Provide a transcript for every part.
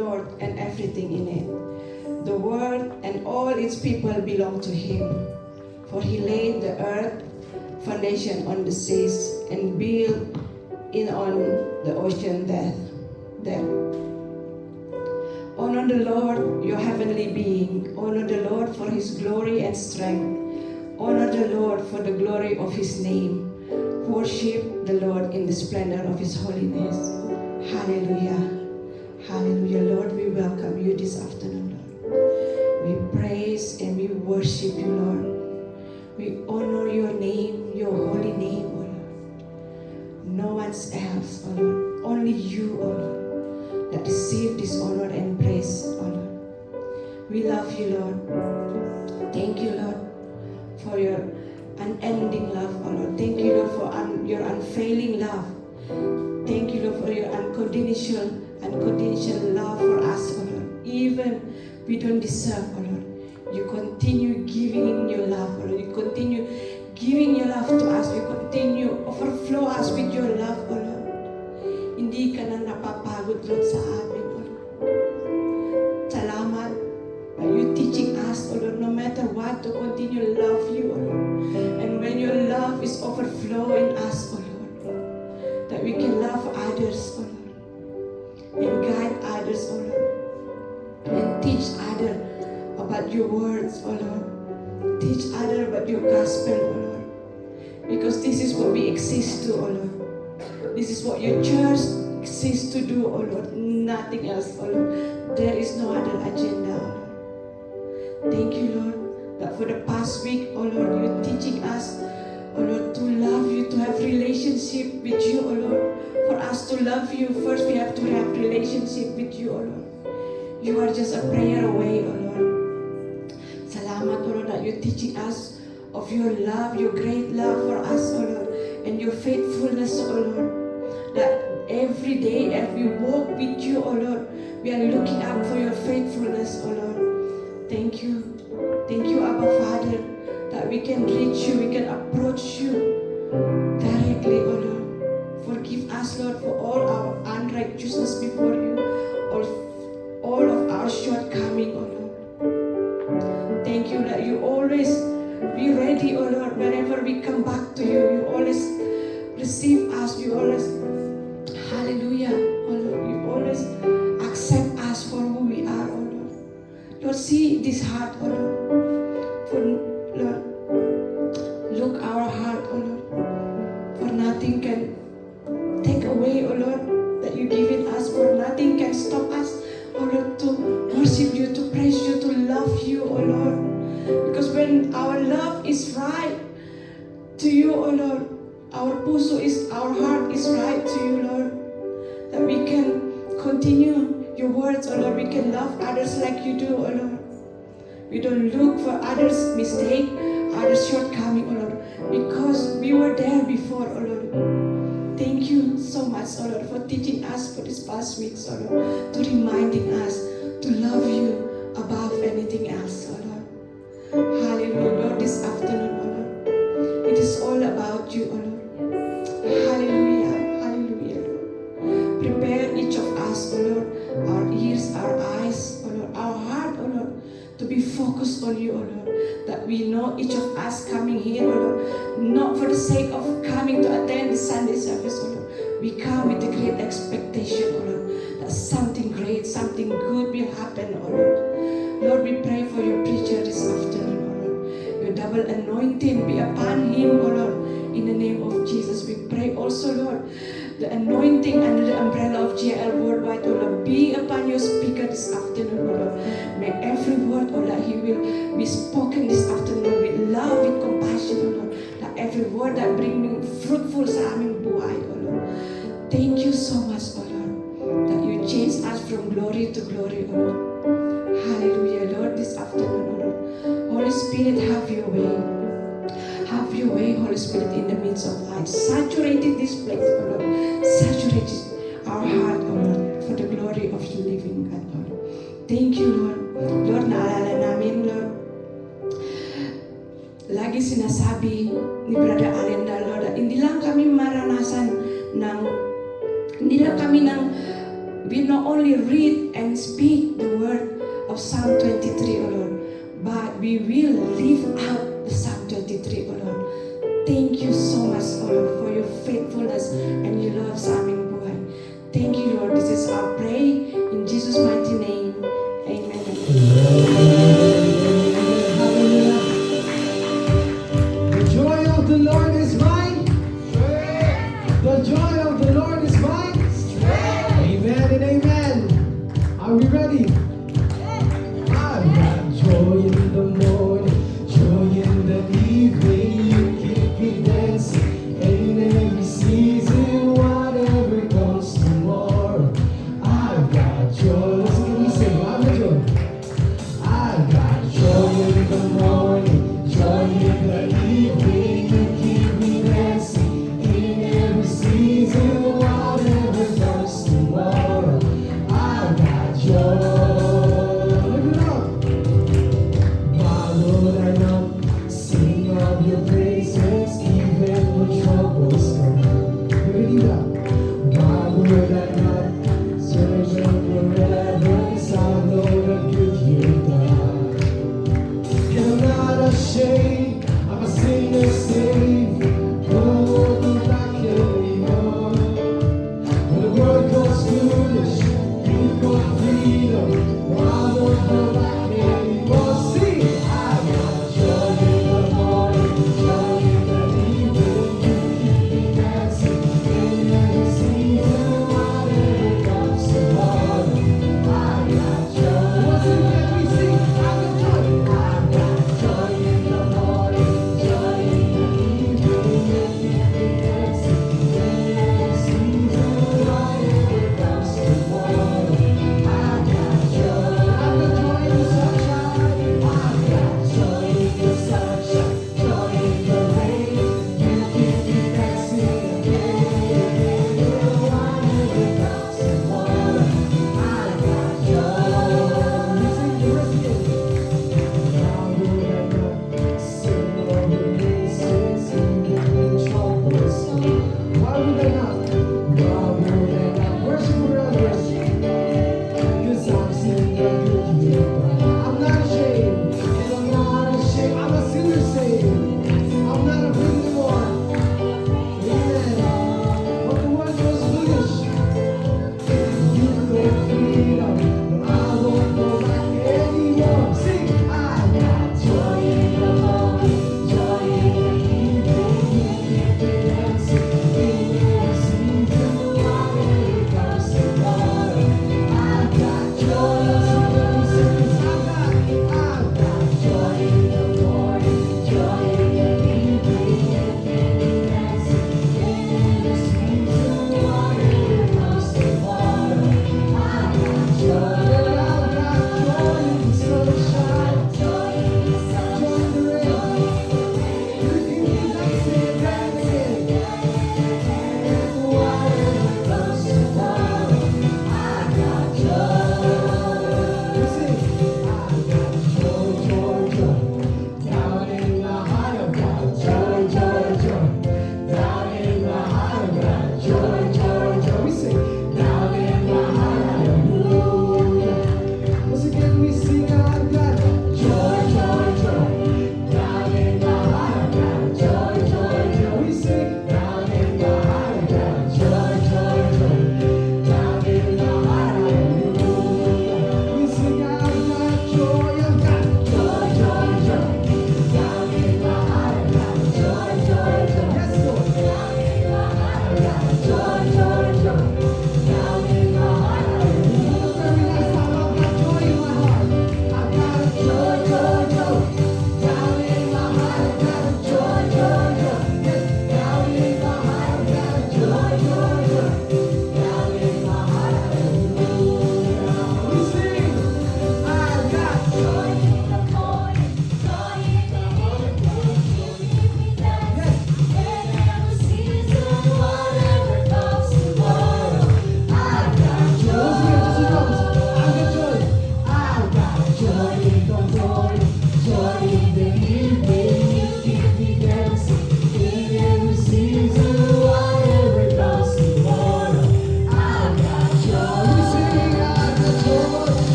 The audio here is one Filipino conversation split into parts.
Lord, and everything in it. The world and all its people belong to him. For he laid the earth foundation on the seas and built in on the ocean depth. Honor the Lord, your heavenly being. Honor the Lord for his glory and strength. Honor the Lord for the glory of his name. Worship the Lord in the splendor of his holiness. Hallelujah. Hallelujah. Lord, we welcome you this afternoon, Lord. We praise and we worship you, Lord. We honor your name, your holy name, O Lord. No one else, O Lord. Only you, O Lord, that receive this honor and praise, O Lord. We love you, Lord. Thank you, Lord, for your unending love, O Lord. Thank you, Lord, for your unfailing love. Thank you, Lord, for your unconditional love for us, O Lord. Even we don't deserve, O Lord. You continue giving your love, O Lord. You continue giving your love to us. You continue overflow us with your love, O Lord. Hindi ka na napapagod, Lord, sa amin, O Lord. Salamat that you teaching us, O Lord, no matter what, to continue to love you, O Lord. And when your love is overflowing us, O Lord, that we can love others, O Lord, and guide others, O Lord, and teach others about your words, O Lord. Teach others about your gospel, O Lord. Because this is what we exist to, O Lord. This is what your church exists to do, O Lord. Nothing else, O Lord. There is no other agenda, O Lord. Thank you, Lord, that for the past week, O Lord, you're teaching us, O Lord, to love you, to have relationship with you, O Lord. For us to love you, first we have to have relationship with you, O Lord. You are just a prayer away, O Lord. Salamat, O Lord, that you're teaching us of your love, your great love for us, O Lord, and your faithfulness, O Lord. That every day as we walk with you, O Lord, we are looking up for your faithfulness, O Lord. Thank you. Thank you, Abba Father, that we can reach you, we can approach you directly, O Lord. Forgive us, Lord, for all our unrighteousness before you, all of our shortcomings, O Lord. Thank you that you always be ready, O Lord, whenever we come back to you. You always receive us. You always, hallelujah, O Lord. You always accept us for who we are, O Lord. Lord, see this heart, O Lord. For, Lord, look our heart, O Lord. For nothing can take away, O Lord, that you give it us. For nothing can stop us, O Lord, to worship you, to praise you, to love you, O Lord. Because when our love is right to you, O Lord, our heart is right to you, Lord, that we can continue your words, O Lord. We can love others like you do, O Lord. We don't look for others' mistake, others' shortcoming, O Lord, because we were there before, O Lord. Thank you so much, O Lord, for teaching us for these past weeks, O Lord, to reminding us to love you above anything else, O Lord. Hallelujah, Lord, this afternoon, O Lord. It is all about you, O Lord. Hallelujah, hallelujah, Lord. Prepare each of us, O Lord, our ears, our eyes, O Lord, our heart, O Lord, to be focused on you, O Lord. That we know each of us coming here, O Lord, not for the sake of coming to attend the Sunday service, O Lord. We come with a great expectation, O Lord, that something great, something good will happen, O Lord. Lord, we pray for your preacher this afternoon, O Lord. Your double anointing be upon him, O Lord, in the name of Jesus. We pray also, Lord, the anointing under the umbrella of JL Worldwide, O Lord, be upon your speaker this afternoon, O Lord. May every word, O Lord, he will be spoken this afternoon with love, with compassion, O Lord. That every word that bring fruitful sa aming buhay, O Lord. Thank you so much, O Lord, that you change us from glory to glory, O Lord. Hallelujah, Lord, this afternoon, O Lord. Holy Spirit, have your way. Have your way, Holy Spirit, in the midst of life. Saturate this place, O Lord. Saturate our heart, O Lord, for the glory of the living God, Lord. Thank you, Lord. Lord, naalala namin, Lord, lagi sinasabi ni Brother Alenda, Lord, hindi lang kami we not only read and speak the word of Psalm 23, O Lord, but we will live out the Psalm 23, O Lord. Thank you so much, O Lord, for your faithfulness and your love sa aming buhay. Thank you, Lord. This is our prayer in Jesus' mighty name. Amen. Hallelujah. The joy of the Lord is mine. The joy of the Lord is mine. Amen and amen. Are we ready?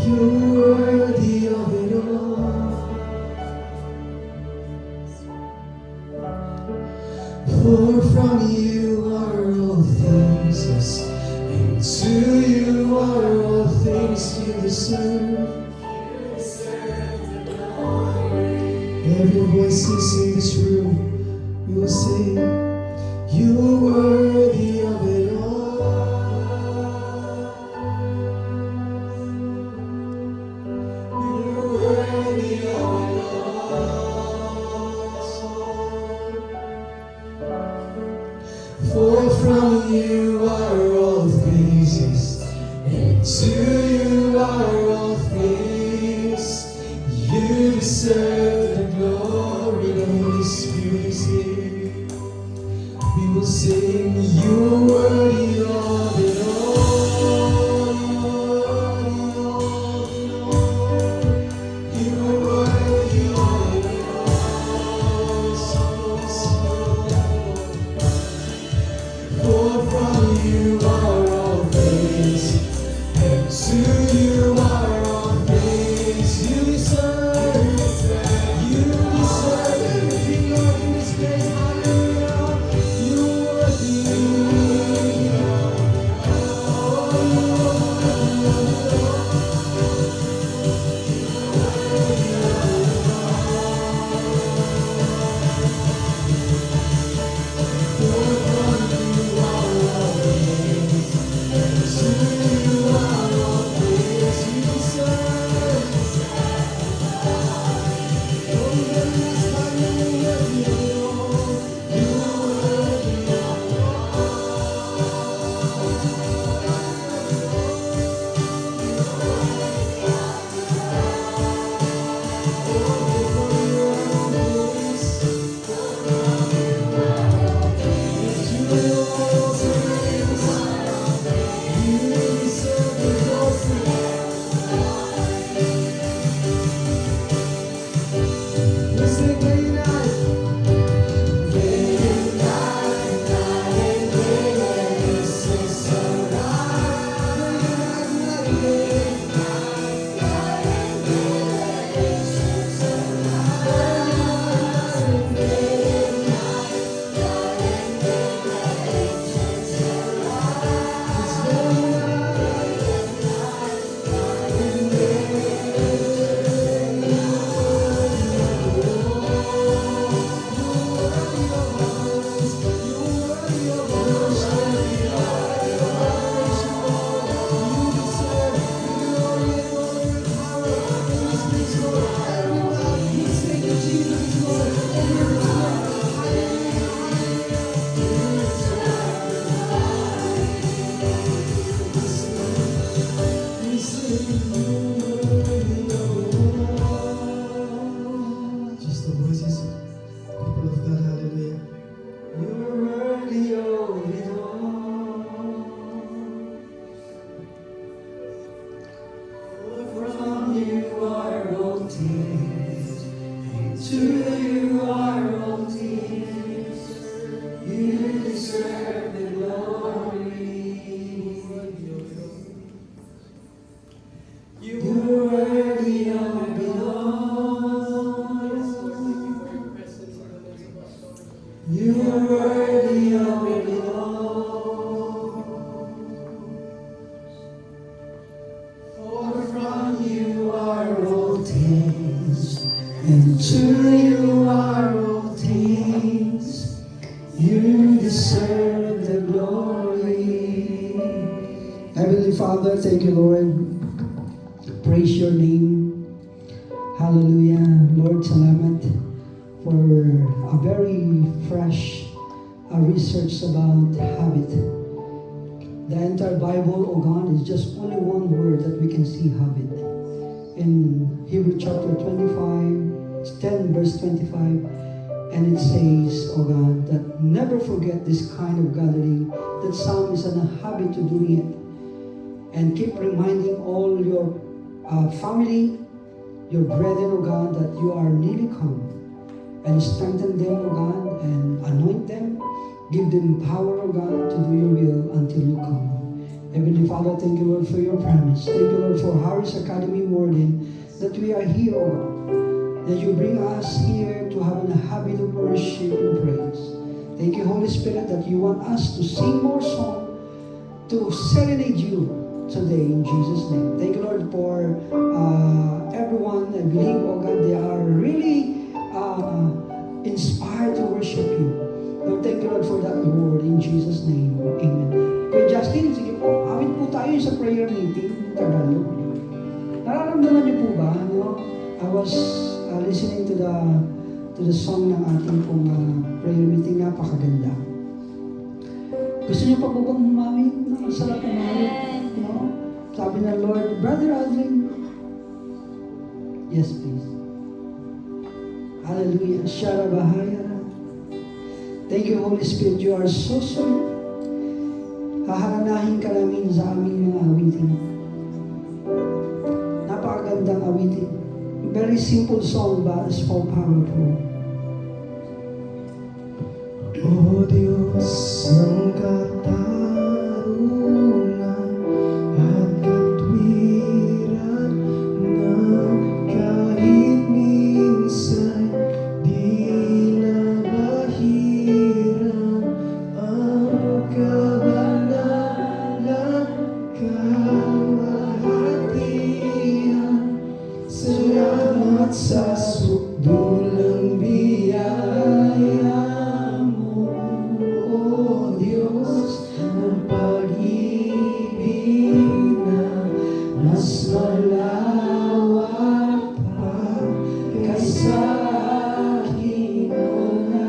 You're worthy of it all. For from you are all things, yes, and to you are all things. You deserve every voices in this room. We will sing, you're worthy of it all. You're worthy of it all. For from you are all things, yes, and to you are all things. You deserve the glory. The Holy Spirit is here. We will sing, you're worthy of it all. You're worthy of it all. For from you are all things, and to you are all things. You deserve everything, Lord, in this place. Hallelujah. You're worthy. Just the voices, people of God, hallelujah. You're worthy of it all. For from you are all things, and to you are all things. You deserve the glory. You're worthy of it all. You're worthy of it all. For from you are all things, and to you are all things. You deserve the glory. Heavenly Father, thank you, Lord. Praise your name. Hallelujah. Lord, salamat for a very fresh research about habit. The entire Bible, oh God, is just only one word that we can see habit. In Hebrew chapter 25, it's 10 verse 25, and it says, oh God, that never forget this kind of gathering, that some is in a habit to doing it. And keep reminding all your family, your brethren, oh God, that you are nearly come. And strengthen them, oh God, and anoint them. Give them power, oh God, to do your will until you come. Heavenly Father, thank you, Lord, for your promise. Thank you, Lord, for Harris Academy Morning, that we are here, O God. That you bring us here to have a habit of worship and praise. Thank you, Holy Spirit, that you want us to sing more song, to serenade you today in Jesus' name. Thank you, Lord, for everyone. I believe, oh God, they are really inspired to worship you. Lord, thank you, Lord, for that word in Jesus' name. Amen. Kuya Justin, sige po, awit po tayo sa prayer meeting, Tagalog. Nararamdaman niyo po ba, no? I was listening to the song ng ating pong prayer meeting, napakaganda. Gusto niyo pa po bang humawit? No? Sarap humawit, no? Sabi ng Lord, Brother Aldrin, yes please. Hallelujah. Sharabahaya. Thank you, Holy Spirit. You are so sweet. Haharanahin ka namin sa aming mga awitin. Napakagandang awitin. Very simple song but it's so powerful. O Diyos ng katarungan at katwiran, na kahit minsan di nabahiran ang kabanalan, kamahatian. Salamat sa sukdulang biyaya mo, O Diyos ng pag-ibig na mas malawak pa kaysa aking mga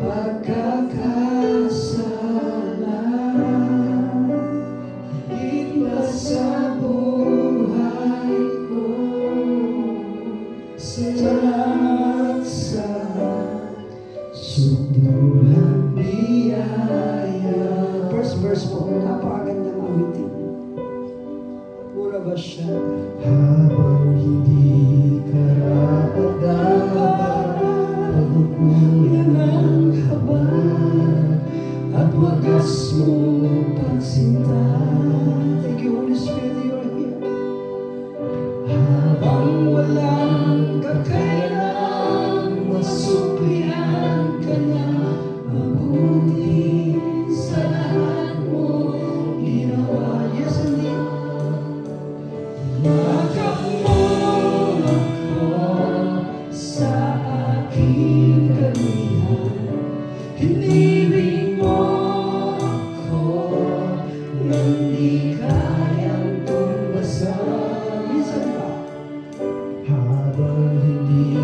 pagkakasala. Higit pa sa buhay ko, salamat sa sukdulang biyaya. First verse po, napakagandang awitin. Pura ba siya? Habang hindi karapat-dapat, pagkukulang ang haba at wagas mo pagsinta. Thank you, Holy Spirit, you are here. Habang walang kakayanan, masuklian ka na mabuti sa lahat mo ginawa. Yes, indeed. Yakap mo ako sa aking kalihan, hiniling mo ako nang di kayang tumbasan. Minsan ba? Habang hindi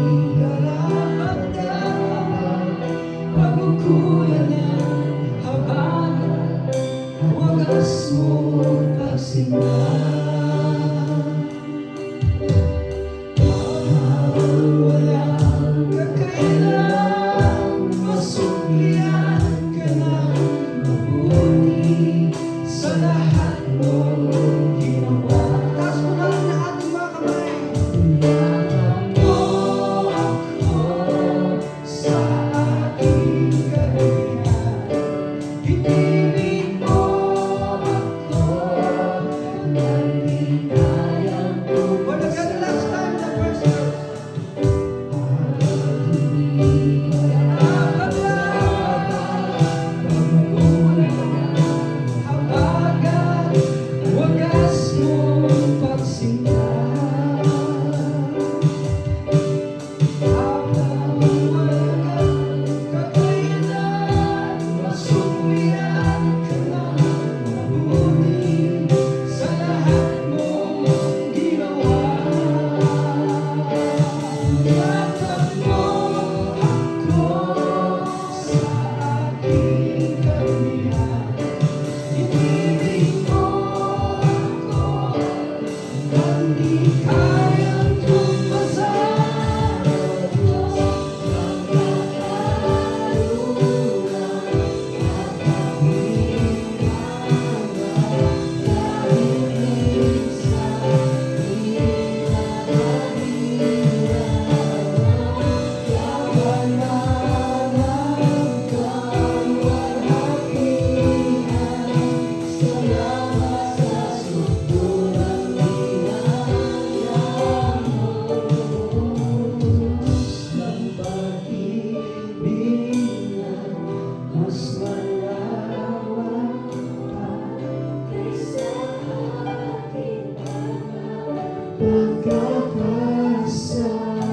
Pagkakasala,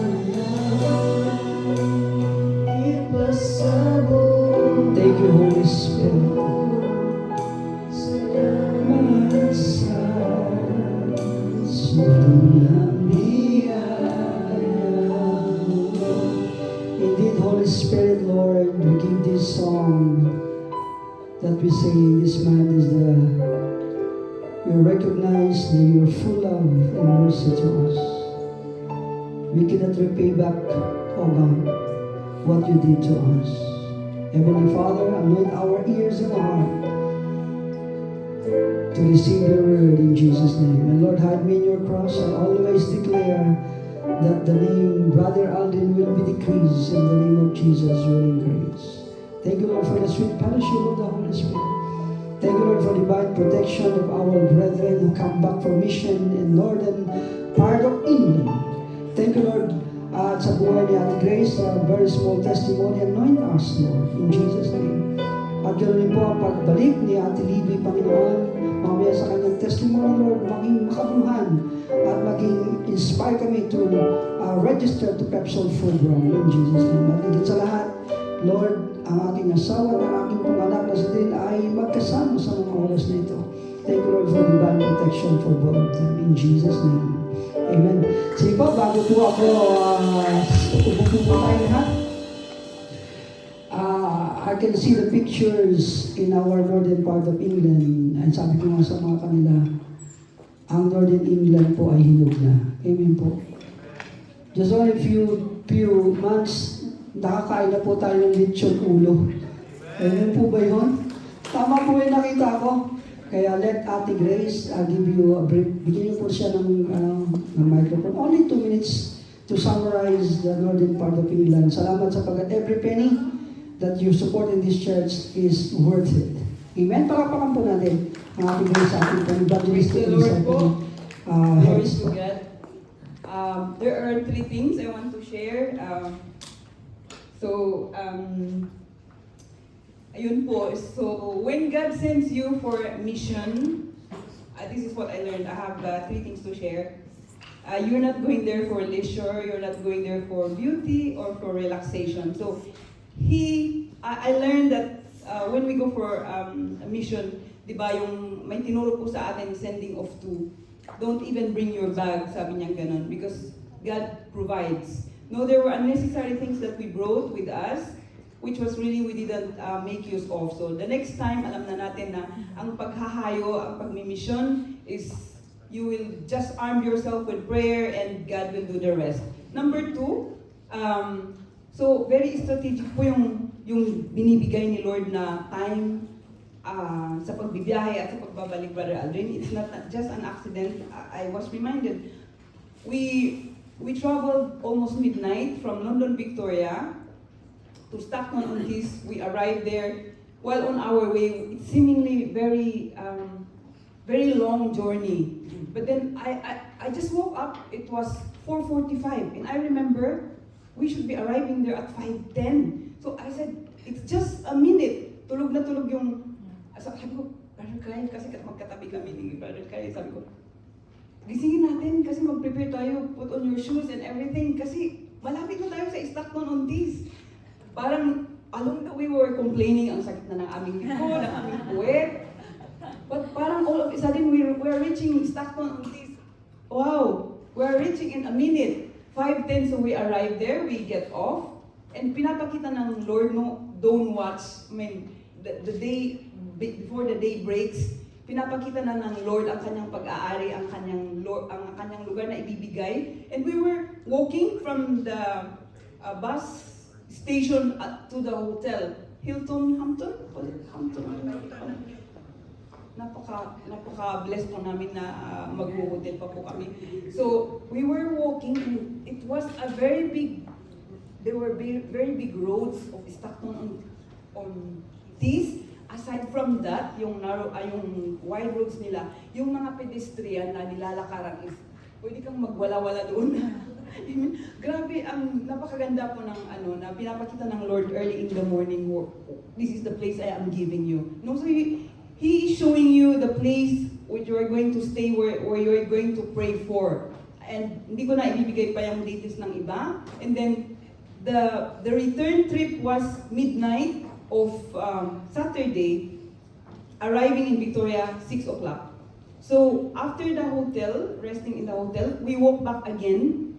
thank you, Holy Spirit. Indeed, Holy Spirit, Lord, we give this song that we sing. This man is we recognize that you are full love and mercy to us. We cannot repay back, oh God, what you did to us. Heavenly Father, anoint our ears and our heart to receive your word in Jesus' name. And Lord, hide me in your cross. I always declare that the name Brother Alden will be decreased and the name of Jesus will increase. Thank you, Lord, for the sweet fellowship of the Holy Spirit. Thank you, Lord, for divine protection of our brethren who come back from mission in northern part of England. Thank you, Lord, at sa buhay ni Ate Grace, a very small testimony, anoint us, Lord, in Jesus' name. At ganoon din po ang pagbalik ni Ate Libby, Panginoon, mamaya sa kanyang testimony, Lord, maging makabuluhan at maging inspire kami to register to Pepsol program in Jesus' name. At higit sa lahat, Lord, ang aking asawa at ang aking panganak na si Dil ay magkasama sa mga oras na ito. Thank you, Lord, for divine protection for both of them. In Jesus' name. Amen. Sige po, bago po ako, upo po tayo lahat. I can see the pictures in our northern part of England. And sabi ko nga sa mga kanila, ang northern England po ay hinog na. Amen po. Just only few months, nakakain na po tayo ng lechon ulo. Amen po ba yun? Tama po yung nakita ko. Kaya let Ate Grace give you a brief. Bigyan niyo po siya ng microphone. Only 2 minutes to summarize the northern part of England. Salamat sapagkat every penny that you support in this church is worth it. Amen? Palakpakan po natin ang Ate Grace sa ating evangelist. Praise the Lord po. Glory to God. There are 3 things I want to share. Ayun po. So, when God sends you for a mission, this is what I learned. I have 3 things to share. You're not going there for leisure. You're not going there for beauty or for relaxation. So, I learned that when we go for a mission, di ba yung may tinuro po sa atin, sending off to, don't even bring your bag, sabi niya ganun, because God provides. No, there were unnecessary things that we brought with us, which was really we didn't make use of. So the next time, alam na natin na ang paghahayo, ang pagmimission is you will just arm yourself with prayer and God will do the rest. Number 2, so very strategic po yung binibigay ni Lord na time sa pagbibiyahe at sa pagbabalik, Brother Aldrin. It's not just an accident. I was reminded, we traveled almost midnight from London, Victoria, to Stockton-on-Tees. We arrived there. While on our way, it's seemingly very long journey. But then I just woke up. It was 4:45, and I remember we should be arriving there at 5:10. So I said, it's just a minute. Tulog na tulog yung. Sabi ko, Brother Kyle, kasi magkatabi kami ni Brother Kyle. Sabi ko, gisingin natin kasi mag-prepare tayo. Put on your shoes and everything. Kasi malapit na tayo sa Stockton-on-Tees. Parang along the way we were complaining, ang sakit na ng aming likod, ng aming puwet. But parang all of a sudden we're reaching Stockton-on-Tees. Wow, we're reaching in a minute. 5:10, so we arrived there, we get off. And pinapakita ng Lord, no, don't watch. I mean, the day, before the day breaks, pinapakita na ng Lord ang kanyang pag-aari, ang kanyang lugar na ibibigay. And we were walking from the bus station to the hotel. Hampton? Napaka-blessed po namin na mag-hotel pa po kami. So, we were walking and it was a very big, there were very big roads of Stockton-on-Tees. Aside from that, yung wide roads nila, yung mga pedestrian na nilalakaran is, pwede kang magwala-wala doon. Grabe, ang napakaganda po ng na pinapakita ng Lord early in the morning. This is the place I am giving you. No, so He is showing you the place which you are going to stay, where you are going to pray for. And hindi ko na ibibigay pa yung details ng iba. And then, the return trip was midnight of Saturday, arriving in Victoria 6 o'clock. So, after the hotel, resting in the hotel, we walked back again.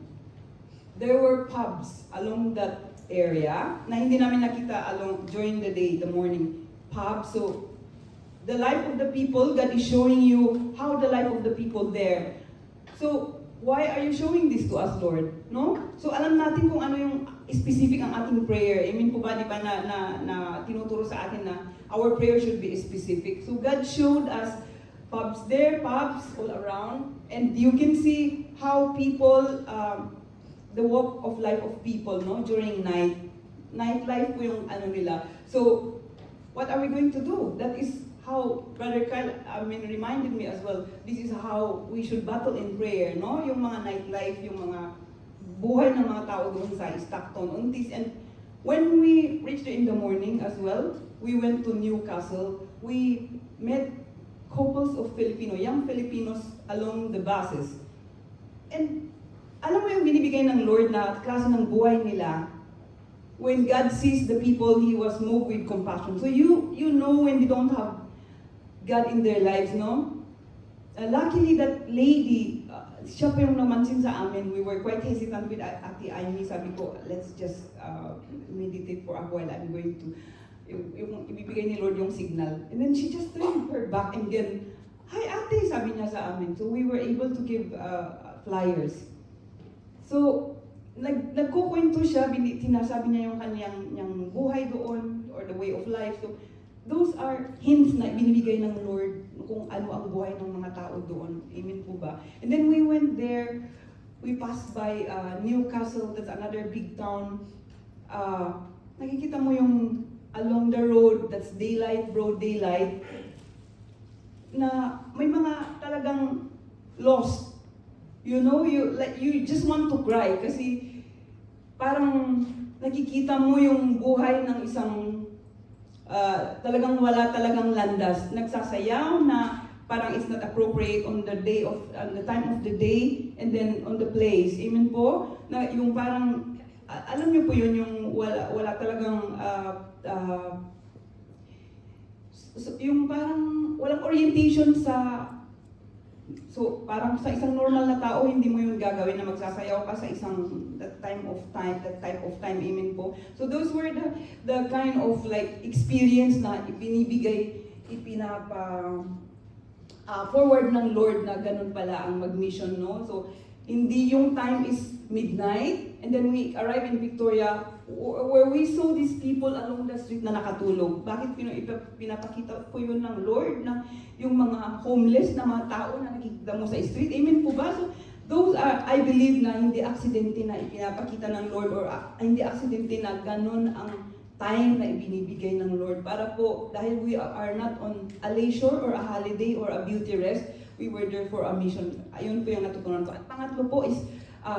There were pubs along that area na hindi namin nakita during the day, the morning. Pubs, so the life of the people, God is showing you how the life of the people there. So, why are you showing this to us, Lord? No? So, alam natin kung ano yung specific ang ating prayer. Amen po ba, di ba, na tinuturo sa atin na our prayer should be specific. So, God showed us pubs there, pubs all around, and you can see how people, the walk of life of people, no, during nightlife po yung ano nila. So, what are we going to do? That is how Brother Kyle, reminded me as well. This is how we should battle in prayer, no? Yung mga nightlife, yung mga buhay ng mga tao doon sa Stockton, Untis. And when we reached there in the morning as well, we went to Newcastle. We met couples of young Filipinos along the buses. And alam mo yung binibigay ng Lord na klase ng buhay nila, when God sees the people, He was moved with compassion. So you know when they don't have God in their lives, no? Luckily, that lady, siya pa yung namansin sa amin. We were quite hesitant with Ate Amy. Sabi ko, let's just meditate for a while. I'm going to, yung ibibigay ni Lord yung signal. And then she just turned her back and then, hi ate, sabi niya sa amin. So we were able to give flyers. So, nagkukwento siya, sinasabi niya yung kanyang buhay doon, or the way of life. So, those are hints na binibigay ng Lord kung ano ang buhay ng mga tao doon. Amen po ba? And then we went there, we passed by Newcastle, that's another big town. Nakikita mo yung along the road, that's daylight, broad daylight, na may mga talagang lost. You know, you just want to cry kasi parang nakikita mo yung buhay ng isang talagang wala talagang landas. Nagsasayaw na parang it's not appropriate on the time of the day and then on the place. Amen po? Na yung parang alam niyo po yun, yung wala talagang yung parang walang orientation sa. So, parang sa isang normal na tao, hindi mo yun gagawin na magsasayaw ka sa isang that type of time, amen po. So, those were the kind of like experience na forward ng Lord na ganun pala ang mag-mission, no? So, hindi yung time is midnight, and then we arrive in Victoria, where we saw these people along the street na nakatulog. Bakit pinapakita po yun ng Lord na yung mga homeless na mga tao na nakikita mo sa street? Amen po ba? So, those are, I believe na hindi aksidente na ipinapakita ng Lord or hindi aksidente na ganun ang time na ibinibigay ng Lord. Para po, dahil we are not on a leisure or a holiday or a beauty rest, we were there for a mission. Ayun po yung natutunan ko. At pangatlo po is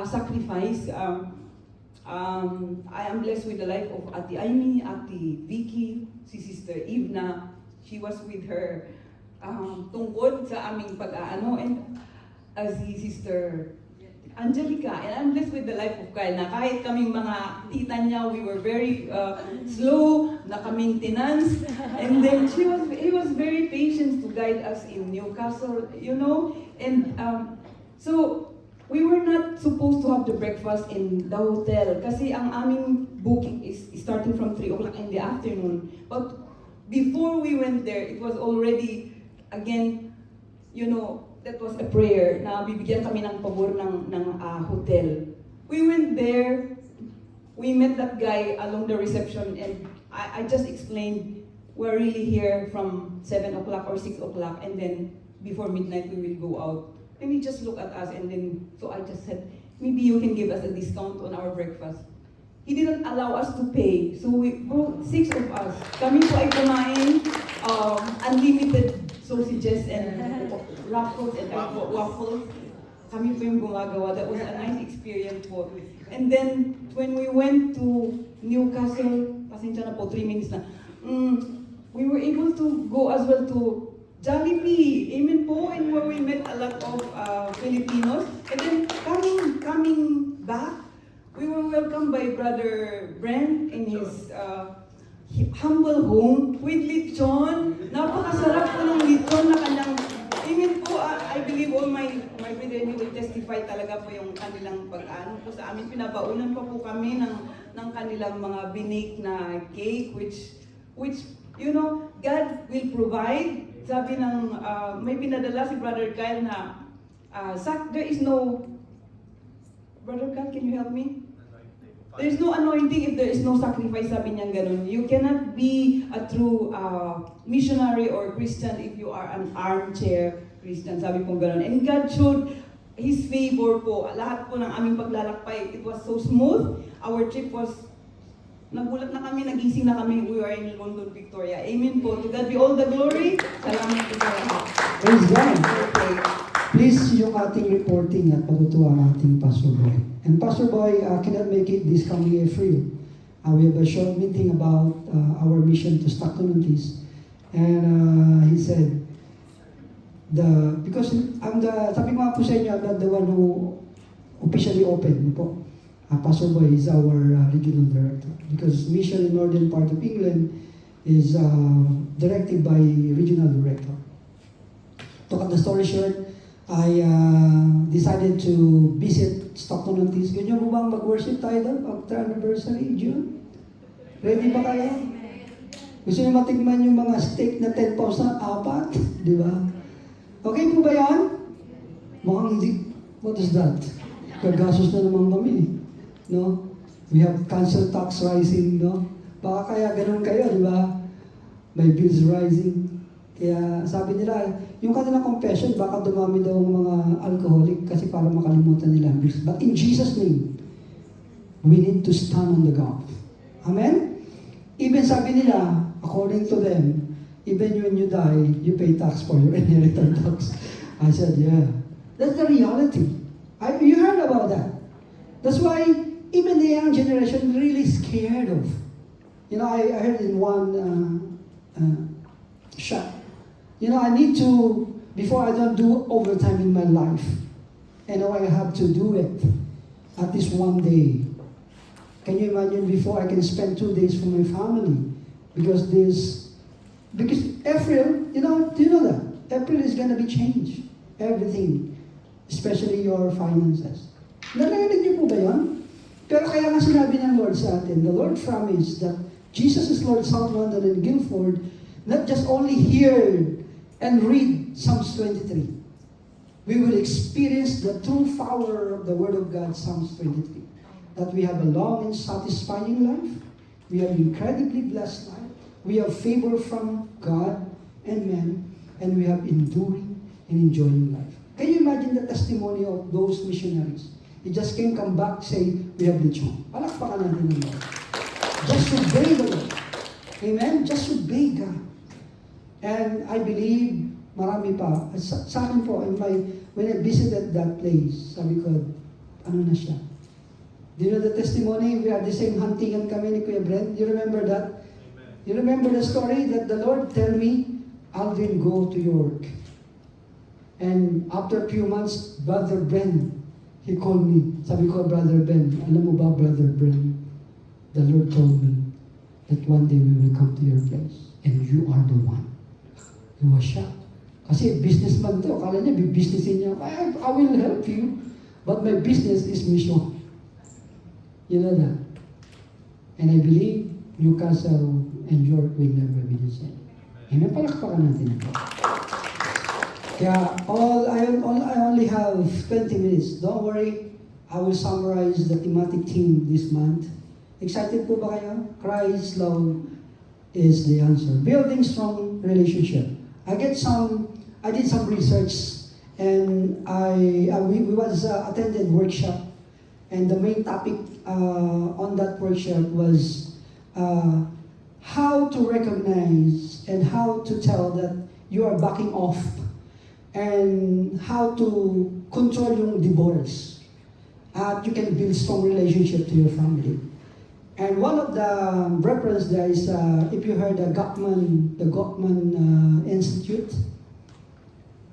sacrifice. I am blessed with the life of Ate Amy, Ate Vicky, si Sister Ivna. She was with her tungkod sa aming pag-aano, and si Sister Angelica. And I'm blessed with the life of Kyle na kahit kaming mga tita niya, we were very slow, naka-maintenance. And then he was very patient to guide us in Newcastle, you know. And so, we were not supposed to have the breakfast in the hotel kasi ang aming booking is starting from 3 o'clock in the afternoon. But before we went there, it was already, again, you know, that was a prayer na bibigyan kami ng pabor ng hotel. We went there, we met that guy along the reception, and I just explained, we're really here from 7 o'clock or 6 o'clock, and then before midnight we will go out. And he just looked at us, and then, so I just said, maybe you can give us a discount on our breakfast. He didn't allow us to pay, so we brought 6 of us. Kami po ay kumain, unlimited sausages and ruffles and waffles. Kami po yung gumagawa. That was a nice experience po. And then, when we went to Newcastle, pasensya na po, 3 minutes na, we were able to go as well to Jollibee, amen po, and where we met a lot of Filipinos. And then coming back, we were welcomed by Brother Brent in his humble home with lechon. Napakasarap po ng lechon na kanyang, amen po, I believe all my brethren will testify talaga po yung kanilang pag-ano po sa amin. Pinabaunan pa po kami ng kanilang mga binake na cake, which you know, God will provide. Sabi ng, may pinadala si Brother Kyle na, there is no, Brother Kyle, can you help me? There is no anointing if there is no sacrifice, sabi niya ganun. You cannot be a true missionary or Christian if you are an armchair Christian, sabi po ganun. And God showed His favor po. Lahat po ng aming paglalakbay, it was so smooth. Our trip was, nagulat na kami, nagising na kami, we were in London, Victoria. Amen po. To God be all the glory. Salamat po sa lahat. Praise God. Okay. Please, yung ating reporting at patutuwa ang ating Pastor Boy. And Pastor Boy cannot make it this coming April. We have a short meeting about our mission to Stockton-on-Tees. And he said, because sabi ko nga po sa inyo, I'm not the one who officially opened po. Pastor Boy is our regional director because mission in northern part of England is directed by regional director. To cut the story short, I decided to visit Stockton-on-Tees. Ganyan mo bang mag-worship tayo doon after anniversary, June? Ready ba kayo? Gusto niyo matigman yung mga steak na 10 pounds na apat? Di ba? Okay po ba yan? Mukhang hindi. What is that? Kagasos na naman kami. No? We have council tax rising, no? Baka kaya ganun kayo, di ba? May bills rising. Kaya sabi nila, yung kanilang confession, baka dumami daw ang mga alcoholic kasi para makalimutan nila ang bills. But in Jesus' name, we need to stand on the gap. Amen? Even sabi nila, according to them, even when you die, you pay tax for your inheritance tax. I said, yeah. That's the reality. You heard about that. That's why even the young generation really scared of. You know, I heard in one shot. You know, I need to, before I don't do overtime in my life, I know I have to do it at least one day. Can you imagine before I can spend 2 days for my family? Because April, do you know that? April is gonna be changed. Everything. Especially your finances. Narinig niyo po ba yun? Pero kaya nga sinabi ng Lord sa atin, the Lord promised that Jesus is Lord South London and Guildford, not just only hear and read Psalms 23. We will experience the true power of the Word of God, Psalms 23. That we have a long and satisfying life. We have incredibly blessed life. We have favor from God and men. And we have enduring and enjoying life. Can you imagine the testimony of those missionaries? They just come back, say, we have lechon. Palakpakan natin ng Lord. Just obey the Lord. Amen? Just obey God. And I believe, marami pa. Sa akin po, when I visited that place, sabi ko, ano na siya? Do you know the testimony? We are the same huntingan kami ni Kuya Brent. You remember that? You remember the story that the Lord tell me, Alvin, go to York. And after a few months, Brother Ben, he called me. Sabi ko, Brother Ben, alam mo ba, Brother Ben, the Lord told me that one day we will come to your place and you are the one. He was shocked. Kasi businessman to, akala niya, businessin niya. I will help you, but my business is mission. You know that? And I believe Newcastle and York will never be the same. Amen. Palakpakan natin ito. Kaya I only have 20 minutes. Don't worry. I will summarize the thematic theme this month. Excited po ba kayo? Christ's love is the answer. Building strong relationship. I did some research and we was attended workshop, and the main topic on that workshop was how to recognize and how to tell that you are backing off, and how to control yung divorce. You can build strong relationship to your family. And one of the reference there is, if you heard the Gottman Institute,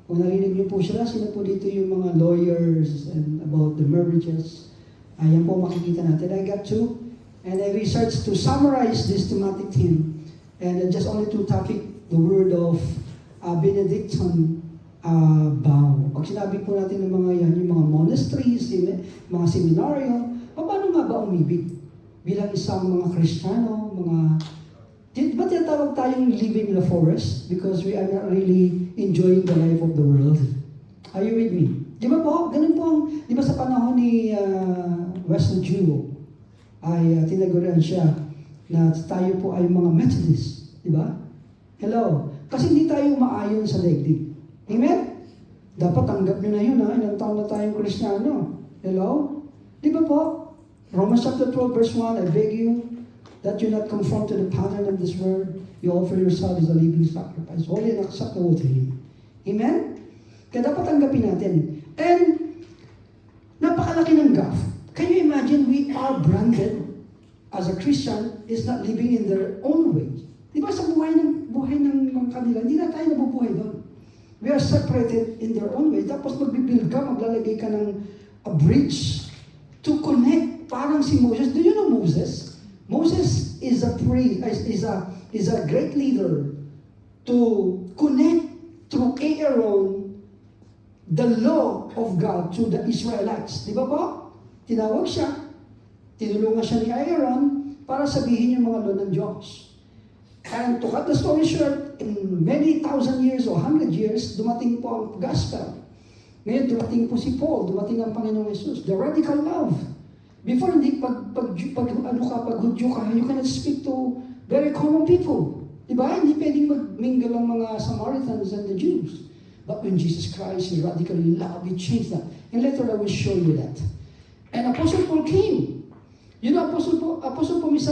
Kung narinig niyo po sila, sino po dito yung mga lawyers and about the marriages. Ayan po makikita natin. I got two. And I researched to summarize this thematic theme. And just only to topic the word of Benedictine vow. Pag sinabi po natin ng mga yan, yung mga monasteries, mga seminaryo, paano nga ba umibig? Bilang isang mga Kristiyano, ba't tinatawag tayong living in the forest? Because we are not really enjoying the life of the world. Are you with me? Di ba po? Ganun po di ba sa panahon ni Wesley Jew, ay tinaguran siya na tayo po ay mga Methodist. Di ba? Hello? Kasi hindi tayo umaayon sa daigdig. Amen? Dapat tanggap nyo na yun, ha? Ilang taon na tayong Kristiyano. Hello? Di ba po? Romans chapter 12 verse 1, I beg you that you not conform to the pattern of this world. You offer yourself as a living sacrifice, holy and acceptable to Him. Amen? Kaya dapat tanggapin natin. And, napakalaki ng gap. Can you imagine we are branded as a Christian is not living in their own way. Di ba sa buhay ng mga kanila, hindi na tayo nabubuhay doon. We are separated in their own way. Tapos magbibuild ka, maglalagay ka ng a bridge to connect. Parang si Moses. Do you know Moses? Moses is a great leader to connect through Aaron the law of God to the Israelites. Di ba po? Tinawag siya. Tinulungan siya ni Aaron para sabihin yung mga law ng Diyos. And to cut the story short, in many thousand years or 100 years, dumating po ang gospel. Ngayon, dumating po si Paul, dumating ang Panginoong Jesus. The radical love. Before, hindi, pag Hudyo ka, you cannot speak to very common people. Diba? Hindi pwedeng mag-mingle ang mga Samaritans and the Jews. But when Jesus Christ is radically love, He changed that. And later I will show you that. And Apostle Paul came. You know, Apostle Paul is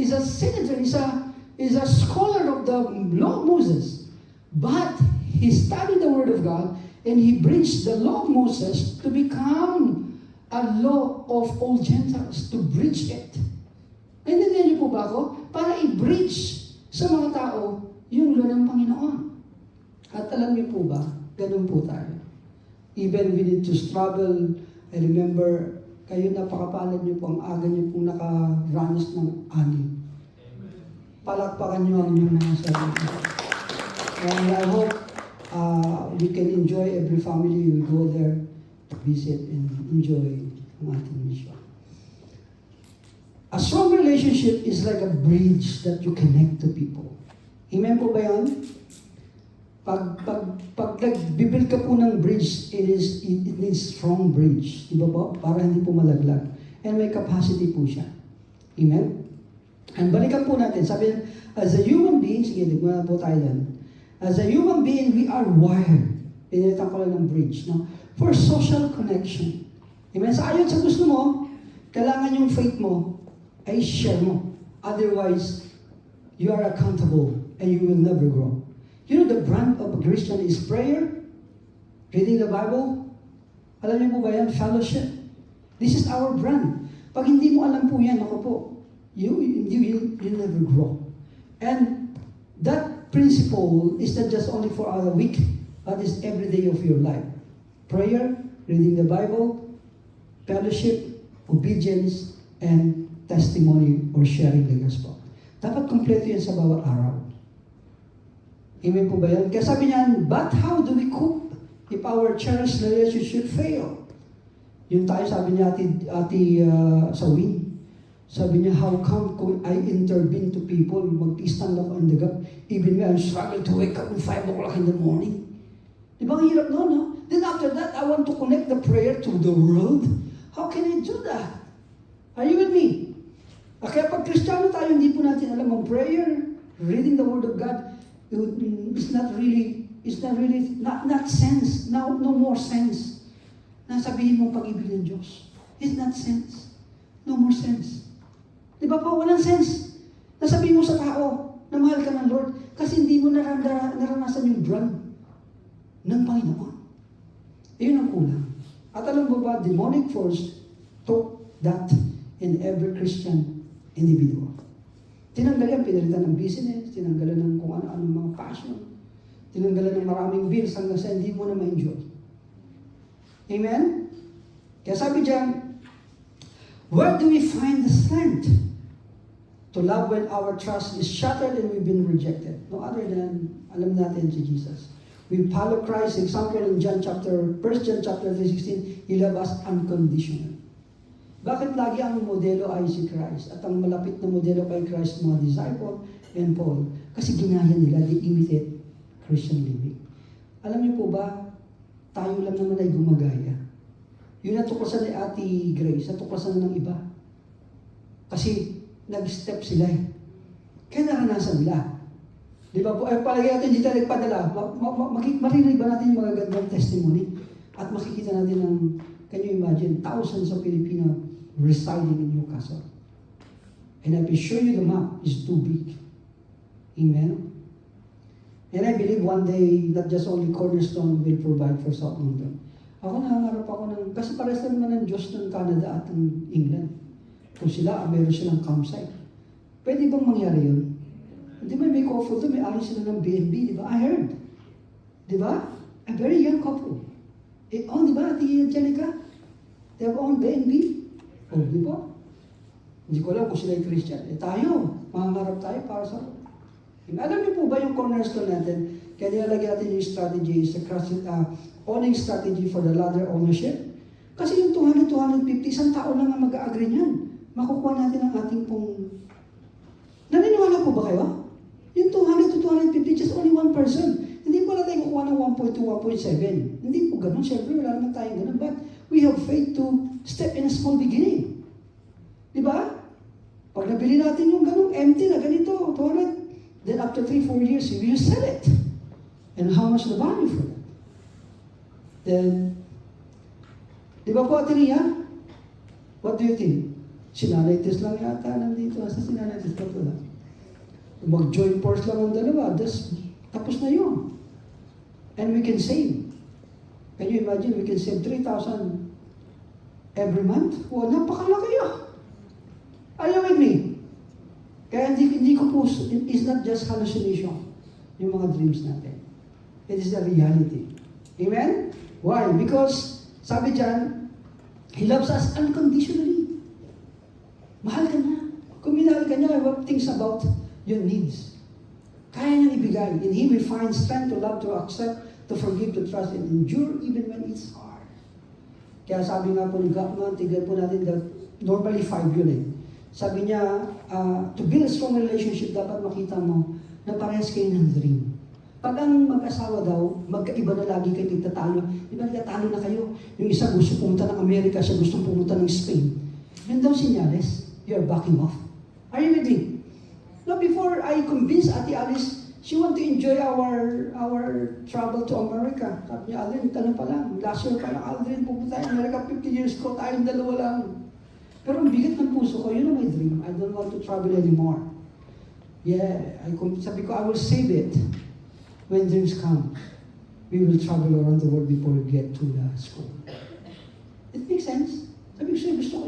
a senator, is a scholar of the law of Moses. But he studied the Word of God and he bridged the law of Moses to become a law of all Gentiles, to bridge it. Naintindihan niyo po ba ako? Para i-bridge sa mga tao yung law ng Panginoon. At alam niyo po ba, ganun po tayo. Even we need to struggle. I remember, kayo napakapalad niyo po, ang aga niyo pong nakaranas ng ani. Palakpakan niyo ang inyong mga sarili. And I hope we can enjoy every family we go there to visit and enjoy ang ating mission. A strong relationship is like a bridge that you connect to people. Amen po ba yan? Pag nag-build ka po ng bridge, it needs strong bridge. Diba po? Para hindi po malaglag. And may capacity po siya. Amen? And balikan po natin. Sabi, as a human being, sige, muna po tayo yan. As a human being, we are wired. Pinilitan ko lang ng bridge, no? For social connection. Amen? Sa ayon sa gusto mo, kailangan yung faith mo ay share mo. Otherwise, you are accountable and you will never grow. You know the brand of a Christian is prayer, reading the Bible. Alam niyo po ba yan? Fellowship. This is our brand. Pag hindi mo alam po yan, ako po, you'll never grow. And that principle is not just only for our week, but is every day of your life. Prayer, reading the Bible, fellowship, obedience, and testimony or sharing the gospel. Dapat kompleto yan sa bawat araw. Amen po ba yan? Kaya sabi niyan, but how do we cope if our cherished relationship fail? Yun tayo, sabi niya sa Win. Sabi niya, how come I intervene to people, mag-stand ako in the gap, even when I'm struggling to wake up at 5 o'clock in the morning. Di ba ang hirap noon, no? Then after that, I want to connect the prayer to the world. How can I do that? Are you with me? Kaya pag Kristiyano tayo, hindi po natin alam ang prayer, reading the Word of God, it's not sense, no more sense. Nasabihin mong pag-ibig ng Diyos. It's not sense. No more sense. Di ba po, walang sense. Nasabihin mo sa tao na mahal ka ng Lord kasi hindi mo naranasan yung brand ng Panginoon. Iyon ang kulang. At alam mo ba, demonic force took that in every Christian individual. Tinanggal yan, pinalitan ng business, tinanggalan ng kung ano-ano mga passion. Tinanggalan ng maraming bills hanggang sa hindi mo na ma-enjoy. Amen? Kaya sabi diyan, where do we find the strength to love when our trust is shattered and we've been rejected? No other than, alam natin si Jesus. We follow Christ's example in 1 John chapter 3:16, He loved us unconditionally. Bakit lagi ang modelo ay si Christ? At ang malapit na modelo kay Christ, mga disciple and Paul. Kasi ginaya nila, they imitate Christian living. Alam niyo po ba, tayo lang naman ay gumagaya. Yun natuklasan ni Ate Grace, natuklasan ng iba. Kasi nag-step sila eh. Kaya naranasan nila. Di ba po? Ay, palagi natin dito nagpadala. Marinig ba natin yung mga gandang testimony? At makikita natin ang, can you imagine, thousands of Filipino residing in Newcastle. And I will show you the map. It's too big. Amen? And I believe one day, not just only Cornerstone will provide for South London. Ako nangangarap ako ng, kasi pares lang naman ng Diyos ng Canada at ng England. Kung sila, meron silang campsite. Pwede bang mangyari yun? Di ba may couple doon, may alis sila ng B&B, di ba? I heard. Di ba? A very young couple. Eh, di ba, Ate Angelica? They have own B&B. Oh, di ba? Hindi ko alam kung sila yung Christian. Eh, tayo, mangangarap tayo para sa... Alam niyo po ba yung cornerstone natin? Kaya nilalagay natin yung strategy, sa owning strategy for the ladder ownership. Kasi yung 200, 250, isang tao lang ang mag-agree niyan. Makukuha natin ang ating pong... Naniniwala po ba kayo? Yung 200 to 250, just only one person. Hindi po natin kukuha ng 1.2, 1.7. Hindi po ganun. Siyempre, wala naman tayong ganun. But we have faith to step in a small beginning. Di ba? Pag nabili natin yung ganun, empty na ganito, 200, then after 3-4 years, we will sell it. And how much the value for that? Then, di ba po, Ate Ria? What do you think? Sinanay test lang yata nandito. Asa sinanay test pa pala? Mag-join force lang ang dalawa. Tapos na yun. And we can save. Can you imagine? We can save 3,000 every month? Wow, napakalaki yun. Are you with me? Kaya hindi ko po, it's not just hallucination, yung mga dreams natin. It is a reality. Amen? Why? Because, sabi dyan, He loves us unconditionally. Mahal ka na. Kung minahal ka niya, what things about your needs. Kaya niyang ibigay. In Him we find strength to love, to accept, to forgive, to trust, and endure even when it's hard. Kaya sabi nga po ni Gapman, tignan po natin that normally 5 yun eh. Sabi niya, to build a strong relationship, dapat makita mo na parehas kayo ng dream. Pag ang mag-asawa daw, magkaiba na lagi kayo nagtatalo. Di ba nagtatalo na kayo? Yung isa gusto pumunta ng Amerika, siya gusto pumunta ng Spain. Yan daw sinyales, you're backing off. Are you with me? Now, before I convince Ate Alice, she want to enjoy our travel to America. Sabi niya, Aldrin, tanong pa lang. Last year pa lang, Aldrin, pupunta tayo America, 50 years ko, tayong dalawa lang. Pero ang bigat ng puso ko, yun ang my dream. I don't want to travel anymore. Yeah, sabi ko, I will save it. When dreams come, we will travel around the world before we get to the school. It makes sense. Sabi ko,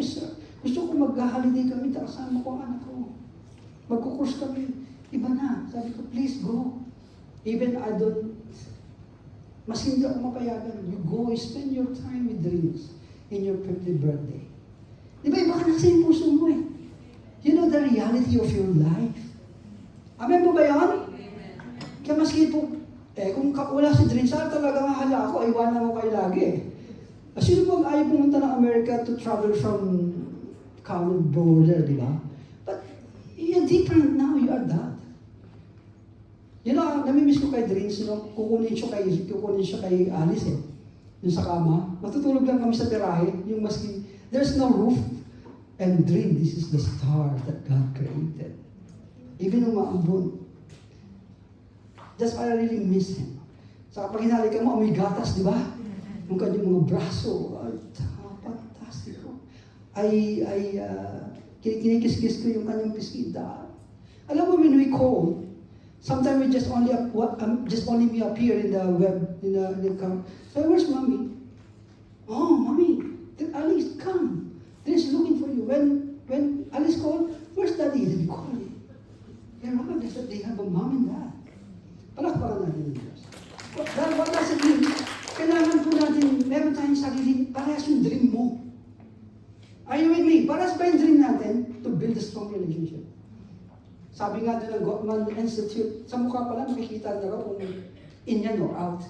gusto ko mag-holiday kami, kasama ko ang anak ko. Magkukurs kami. Iba na. Sabi ko, please go. Even I don't, mas hindi ako mapayagan. You go, spend your time with dreams in your 50th birthday. Di ba, iba ka nasa yung puso mo eh. You know the reality of your life. Amen po ba yan? Kaya maski po, kung wala si dreams, saan talaga mahala ako, iwanan mo kayo lagi eh. Sino po ayaw pumunta ng America to travel from common border, di ba? But you're different now, you are that. You know, namimiss ko kay Dreams, kukunin siya kay Alice eh. Yung sa kama, matutulog lang kami sa tirahe, yung maski, there's no roof. And Dream, this is the star that God created. Even nung maambon. That's why I really miss Him. Saka pag hinali ka mo, may gatas, di ba? Yung kanyang mga braso, fantastico. Kinikis-kis ko yung kanyang biskita. Alam mo, when we call, sometimes we just only me appear in the web, in the camp. So, where's Mommy? Oh, Mommy, Alice, come. She's looking for you. When Alice called, where's Daddy? They call me. They're right. They have a mom and dad. Palakpakan natin ng Diyos. Dahil what does it mean? Kailangan po natin, meron tayong sarili, parehas yung dream mo. Are you with me? Parehas ba yung dream natin to build a strong relationship? Sabi nga doon ng Gottman Institute, sa mukha pala makikita na kung in yan or out.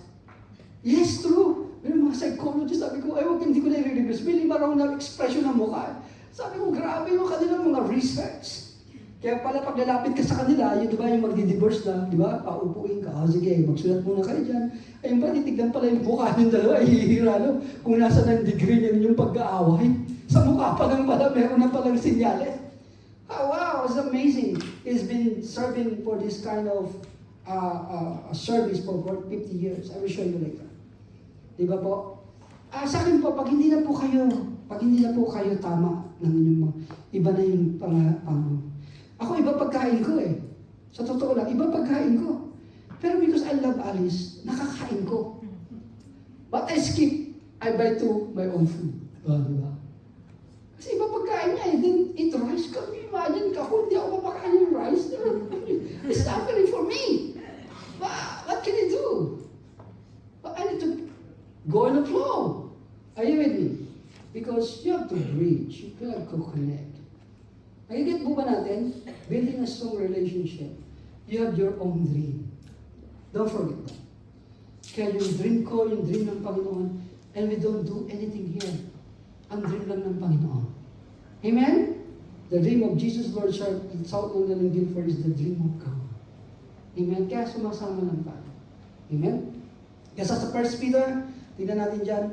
Yes, true. May mga psychologist, sabi ko, ay wag, hindi ko na i-reverse. May lima raw na expression ng mukha. Sabi ko, grabe yung kanilang mga research. Kaya pala pag lalapit ka sa kanila, yun diba yung magdi-divorce na, di ba? Paupuin ka, sige, magsulat muna kayo dyan. Ayun pa, titignan pala yung mukha ng dalawa, ihihira, no? Kung nasa ng degree niya yung pag-aaway. Sa mukha pa lang pala, meron na palang sinyales. Oh, wow, it's amazing. He's been serving for this kind of service for 50 years. I will show you later. Di ba po? Sa akin po, pag hindi na po kayo tama ng inyong mga, iba na yung ako iba pagkain ko eh. Sa totoo lang, iba pagkain ko. Pero because I love Alice, nakakain ko. But I skip, I buy to my own food. Di ba? Kasi iba pagkain niya, then eat rice. Can you imagine ka kung hindi ako mapakain yung rice? It's suffering for me. But what can I do? But I need to go in the flow. Are you with me? Because you have to bridge, you have to connect. Nagigit po ba natin? Building a strong relationship. You have your own dream. Don't forget that. Kaya yung dream ko, yung dream ng Panginoon, and we don't do anything here. Ang dream lang ng Panginoon. Amen? The dream of Jesus, Lord, South London and Guilford is the dream of God. Amen? Kaya sumasama lang tayo. Amen? Kaya sa 1 Peter, tignan natin dyan,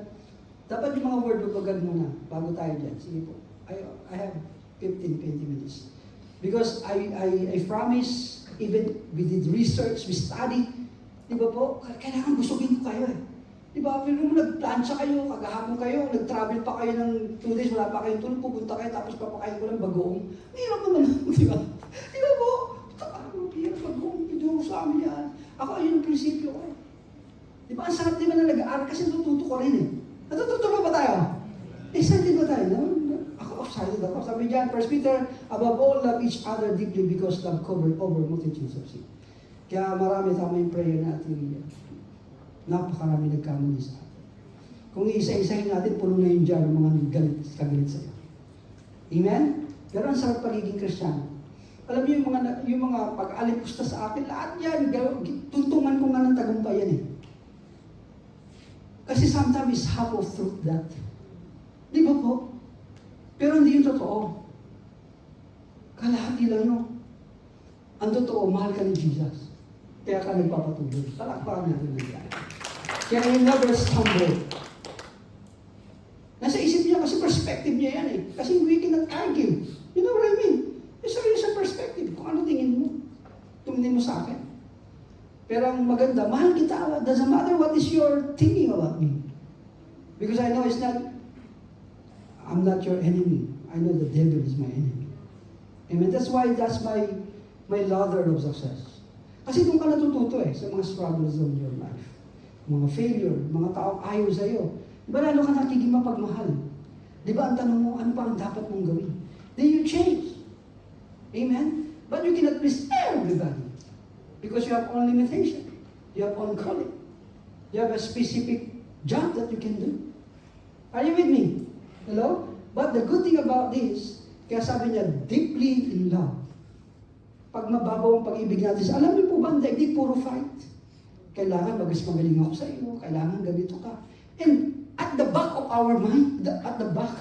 dapat yung mga word of God muna, bago tayo dyan. Sige po. I have 15-20 minutes. Because I promise, even we did research, we studied, di ba po, kailangan busugin ko kayo eh. Di ba, pero mo nag-plancha kayo, kagahapon kayo, nag-travel pa kayo ng 2 days, wala pa kayong tulog, pupunta kayo, tapos papakain ko ng bagoong. Hirap naman, di ba? Di ba po? Hirap bagoong, hindi mo sa amin yan. Ako, ayun ang prinsipyo ko eh. Di ba, ang sarap di ba na nag-aaral kasi natututo ko rin eh. Natututo ba tayo? Excited ba tayo? No? Ako, excited ako. Sabi dyan, 1 Peter, above all, love each other deeply because love covered over multitudes of sin. Kaya marami tama yung prayer natin. Napakarami nagkamali sa atin. Kung iisa-isahin natin, puno na yung jar ng mga kagalit sa iyo. Amen? Pero ang sarap pagiging Kristiyano. Alam niyo yung mga pag-alipusta sa akin, lahat yan, tuntungan ko nga ng tagumpay yan eh. Kasi sometimes it's half of truth that. Di ba po? Pero hindi yung totoo. Kalahati lang yun. Ang totoo, mahal ka ni Jesus. Kaya ka nagpapatuloy. Palakpakan natin na yan. Kaya you never stumble. Nasa isip niya kasi perspective niya yan eh. Kasi we cannot argue. You know what I mean? It's really sa perspective. Kung ano tingin mo, tumingin mo sa akin. Pero ang maganda, mahal kita. Doesn't matter what is your thinking about me. Because I know I'm not your enemy. I know the devil is my enemy. Amen. That's why that's my ladder of success. Kasi doon ka natututo eh, sa mga struggles of your life. Mga failure, mga taong ayaw sa'yo. Diba lalo ka nagiging mapagmahal? Diba ang tanong mo, ano pa ang dapat mong gawin? Then you change. Amen? But you cannot please everybody. Because you have own limitation. You have own calling. You have a specific job that you can do. Are you with me? Hello? But the good thing about this, kaya sabi niya, deeply in love. Pag mababaw ang pag-ibig natin, alam niyo po ba, ang daigdig puro fight. Kailangan magis magaling ako sa iyo, kailangan ganito ka. And at the back of our mind, at the back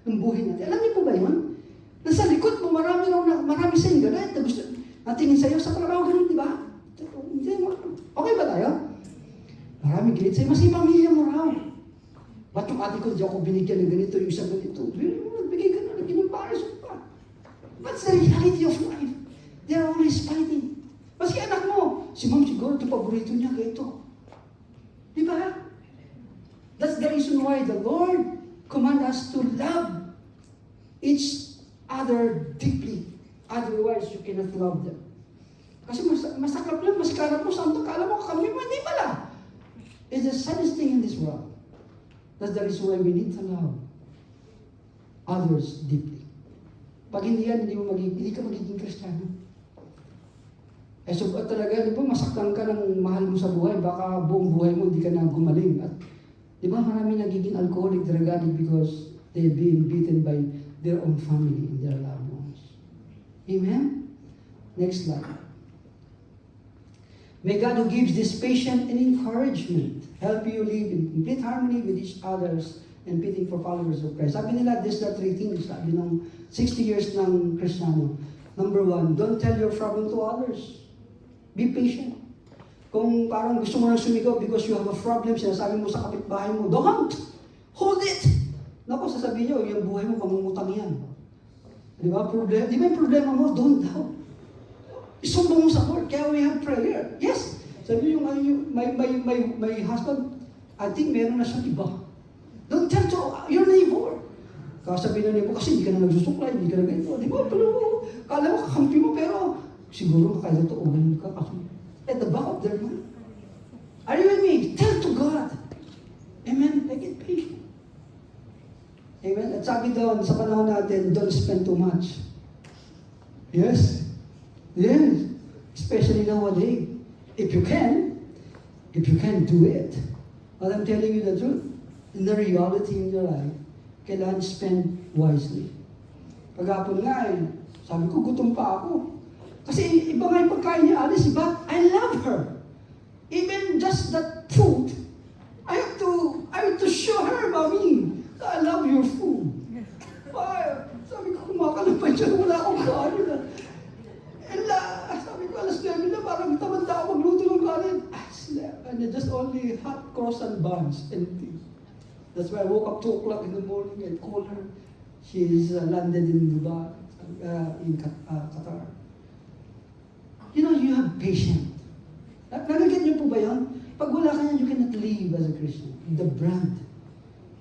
ng buhay natin, alam niyo po ba yun? Nasa likod mo, marami sa inyo galit, na gusto, natingin sa iyo, sa trabaho ganun, di ba? Okay ba tayo? Maraming galit sa'yo, mas ipamilya mo raw. Ba't yung ate ko, di ako binigyan ng ganito, yung isang ganito? Bigay ka na, naging pares pa. What's the reality of life? They're always fighting. Maski anak mo, si mom siguro, ito paborito niya, ganito. Di ba? That's the reason why the Lord command us to love each other deeply. Otherwise, you cannot love them. Kasi masaklap lang, maskarap mo, santo, kala mo, kakamay mo, hindi pala. It's the saddest thing in this world. That's the reason why we need to love others deeply. Pag hindi yan, hindi ka magiging Kristiyano. Eh, subat talaga, di ba, masaktan ka ng mahal mo sa buhay, baka buong buhay mo hindi ka na gumaling. At di ba, marami nagiging alcoholic, drug addict because they're being beaten by their own family and their loved ones. Amen? Next slide. May God who gives this patience and encouragement help you live in complete harmony with each others and fitting for followers of Christ. Sabi nila, these are 3 things. Sabi ng 60 years ng Kristiyano. Number 1, don't tell your problem to others. Be patient. Kung parang gusto mo nang sumigaw because you have a problem, sinasabi mo sa kapitbahay mo, don't! Hold it! Naku, sasabihin nyo, yung buhay mo, pangungutang yan. Di ba? Di ba yung problema mo? Don't doubt. Isumbong mo sa Lord. Kaya we have prayer. Yes! Sabi yung my husband, I think meron na siyang iba. Don't tell to your neighbor. Kasabi ng neighbor, kasi hindi ka na nagsusuklay, hindi ka na ganito. Di ba? Pero, kala mo kakampi mo, pero siguro kaya ito, ganun ka. Kasi at the back of their mind. Are you with me? Tell to God. Amen? Make it patient. Amen? At sabi doon, sa panahon natin, don't spend too much. Yes? Yes. Especially nowadays. If you can do it. But I'm telling you the truth. In the reality in your life, kailangan spend wisely. Pagkapon nga sabi ko, gutom pa ako. Kasi iba nga yung pagkain niya, Alice, but I love her. Even just that food, I have to show her, Mommy, I love your food. Sabi ko, kumakalampan siya, wala akong kanin na. Sabi ko, alas 9 na, parang tamanda ako magluto ng kanin. And just only hot croissant buns and tea. That's why I woke up 2 o'clock in the morning and called her. She's landed in Dubai, in Qatar. You know, you have patience. Nagagit niyo po ba yun? Pag wala ka yan, you cannot live as a Christian. The brand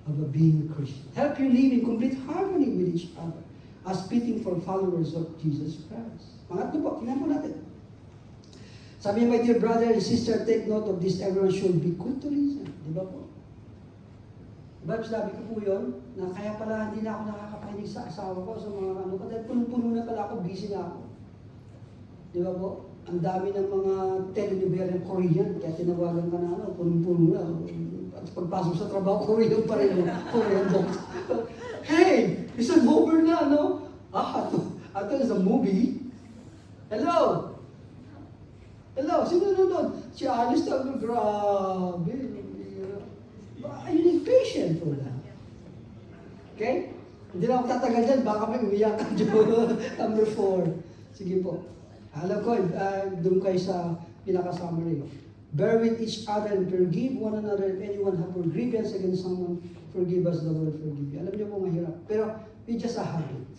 of being a Christian. Help you live in complete harmony with each other as fitting for followers of Jesus Christ. Pangatlo po, tingnan po natin. Sabi niya, my dear brother and sister, take note of this. Everyone should be quick to listen. Di ba po? Diba, sabi ko po yun, na kaya pala hindi na ako nakakapahinig sa asawa ko sa mga ano, dahil punong-puno na pala ako, busy na ako. Di ba po? Ang dami ng mga telenovela Korean, kaya tinawagan ka na ano, punong-puno na. At pagpasok sa trabaho, Korean pa rin. Korean doctor. Hey! It's over na, no? Ito is a movie. Hello! Hello! Sino nanonood? Si Alice na, grabe. You need patience for that. Okay? Hindi na ako tatagal dyan, baka may umiyak ka dyan. Number 4. Sige po. Alam ko, doon kayo sa pinaka-summary. Bear with each other and forgive one another. If anyone have a grievance against someone, forgive us, the Lord forgive you. Alam niyo po mahirap. Pero it's just a habit.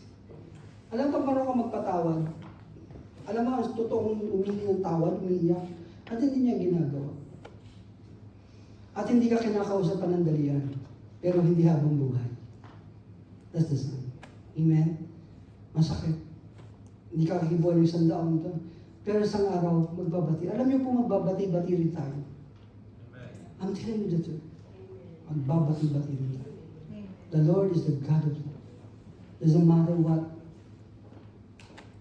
Alam mo, paano ka magpatawad? Alam mo, ang totoong umihingi ng tawad, umiiyak, at hindi niya ginagawa. At hindi ka kinakausap panandalian, pero hindi habang buhay. That's the sign. Amen? Masakit. Hindi ka kakibuhay yung 100 ito. Pero isang araw, magbabati. Alam niyo po, magbabati-bati rin tayo. I'm telling you the truth. Magbabati-bati rin tayo. The Lord is the God of love. Doesn't matter what,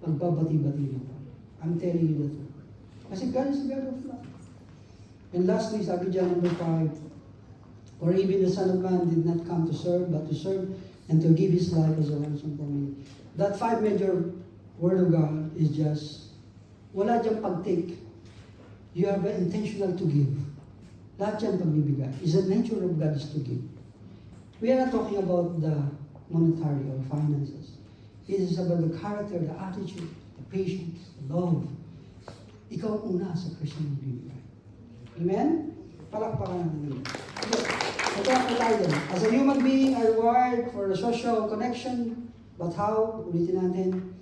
magbabati-bati rin tayo. I'm telling you the truth. Kasi God is the God of love. And lastly, sabi dyan, number 5, for even the Son of Man did not come to serve, but to serve and to give His life as a ransom for many. That 5 major word of God is just, wala dyan pag-take. You are very intentional to give. Lahat dyan pagbibigay. Is the nature of God is to give. We are not talking about the monetary or finances. It is about the character, the attitude, the patience, the love. Ikaw una sa Christian bibigay. Amen? Palakpakan natin yun. Ito ako tayo din. As a human being, are wired for a social connection. But how? Ulitin natin.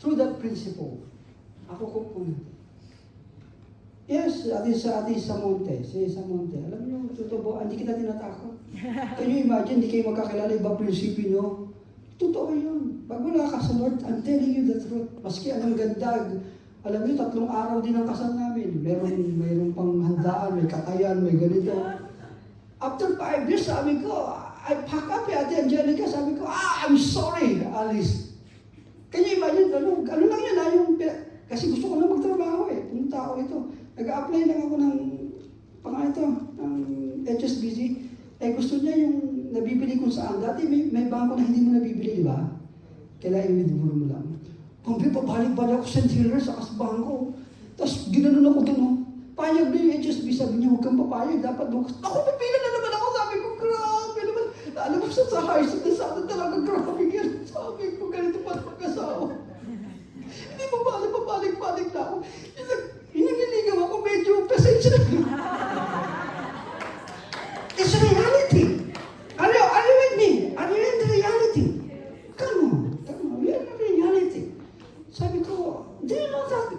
Through that principle. Ako po natin. Yes, atis sa monte. Sa monte. Alam niyo, totoo, hindi kita tinatakot. Can you imagine, hindi kayo magkakilala, iba prinsipyo nyo. Totoo yun. Pag wala ka sa Lord, I'm telling you the truth. Maski anong ganda, alam niyo, 3 araw din ang kasal namin. Mayroong pang handaan, may katayan, may ganito. After 5 years, sabi ko, I pack up Ate Angelica, sabi ko, I'm sorry, Alice. Can you imagine, ano lang yun, yung, Kasi gusto ko na magtrabaho eh. Pumunta ako ito. Nag-a-apply lang ako ng ng HSBC. Eh gusto niya yung nabibili kung saan. Dati may bangko na hindi mo nabibili, di ba? Kailangan i-withdraw mo lang. Kumbi, pabalik-balik ako sa teller sa bangko. Tapos ginanon ako doon. Payag na yung HSB. Sabi niya, huwag kang papayag. Dapat doon. Ako, pipila na naman ako. Sabi ko, grabe naman. Alam mo sa high school na sana talaga grabe yan. Sabi ko, ganito pa mag-asawa. Hindi papalik-balik na ako. Hinangiligaw ako, medyo pasensya na. It's reality. Are you with me? Are you in the reality? Come on. We are in the reality. Sabi ko, do you know that?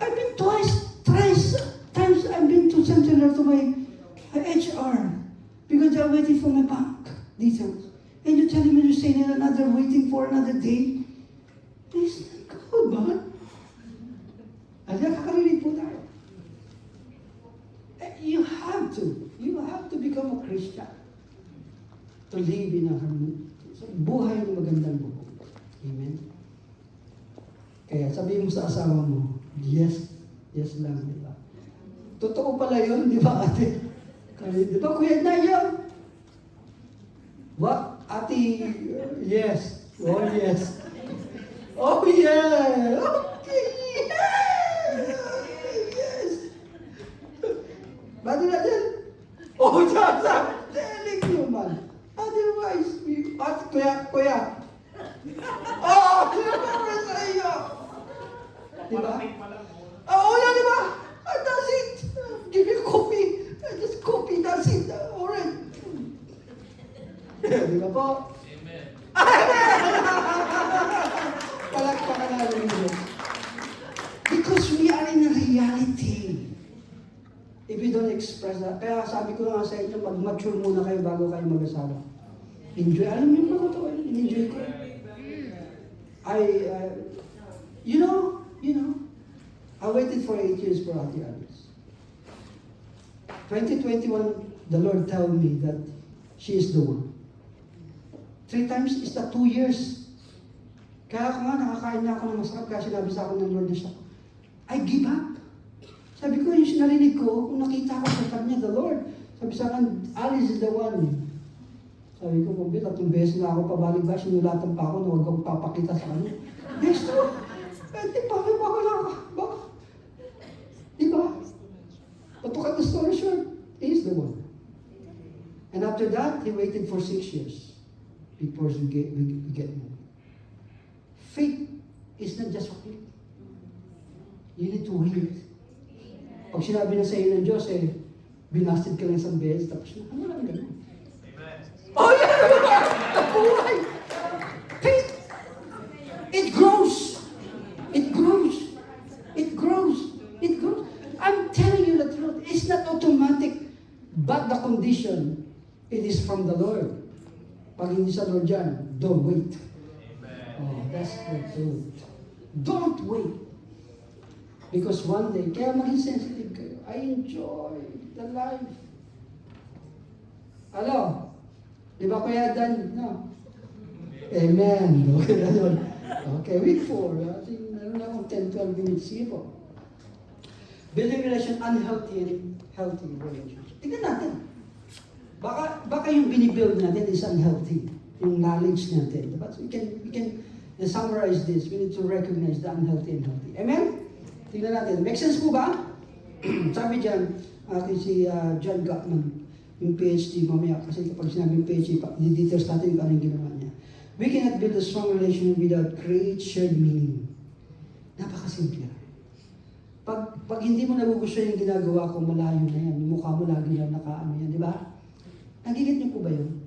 I've been thrice times I've been to Sentinel to my HR because they're waiting for my bank details. And you're telling me you're staying in another, waiting for another day? It's not good, man. Alam, kakarelate po tayo. You have to become a Christian to live in a buhay na magandang buhay. Amen? Kaya sabihin mo sa asawa mo, yes lang, di ba? Totoo pala yun, di ba ate? Kaya, di ba Kuya Nayo? What? Ate, yes. Oh, yes. Oh, yeah. Okay, yes. Ba't na dyan? Oh, I'm telling you, man. Otherwise, Kuya. Oh, sinabi sa iyo. Diba? Oh, yan, diba? That's it. Give me coffee. Just coffee, that's it. Alright. Diba po? Amen. Palakpakan namin Diyos. Because we are in a reality. If we don't express that, kaya sabi ko nga sa inyo, mag-mature muna kayo bago kayo mag-asawa. Enjoy. Alam niyo ba ito? Enjoy ko. You know, I waited for 8 years for Ate Alice. 2021, the Lord told me that she is the one. 3 times is that 2 years. Kaya ako nga, nakakain na ako ng masarap kaya sinabi sa akin ng Lord na siya, I give up. Sabi ko, yung sinarinig ko, kung nakita ko sa kanya, the Lord, sabi sa akin, Alice is the one. Sabi ko, Pumbi, 3 beses na ako pabalik ba, sinulatan pa ako na huwag akong papakita sa kanya. Besto, di ba ba? Di ba? But to cut the story short, he is the one. And after that, he waited for 6 years before we get married. Faith is not just a click. You need to wait. Pag sinabi na sa iyo ng Diyos, binasted ka lang isang beses, tapos na, ano lang ganun? Oh, yeah! Nabuhay! Faith! It grows! It grows! It grows! It grows! I'm telling you the truth. It's not automatic, but the condition, it is from the Lord. Pag hindi sa Lord dyan, don't wait. Oh, that's the truth. Don't wait. Because one day, kaya maging sensitive kayo. I enjoy the life. Hello? Di ba Kuya Dan? No? Amen. Okay, week 4. I think, meron na akong 10-12 minutes. Sige po. Building relation, unhealthy and healthy relationship. Tingnan natin. Baka yung binibuild natin is unhealthy. Yung knowledge natin. But we can summarize this. We need to recognize the unhealthy and healthy. Amen? Tingnan natin. Make sense po ba? Sabi dyan, si John Gottman, yung PhD mamaya, kasi kapag sinabing PhD, details natin kung anong ginawa niya. We cannot build a strong relation without great shared meaning. Napakasimple. Pag hindi mo nagugustuhan yung ginagawa ko, malayo na yan. Yung mukha mo lagi lang nakaano yan, di ba? Nagigit niyo po ba yun?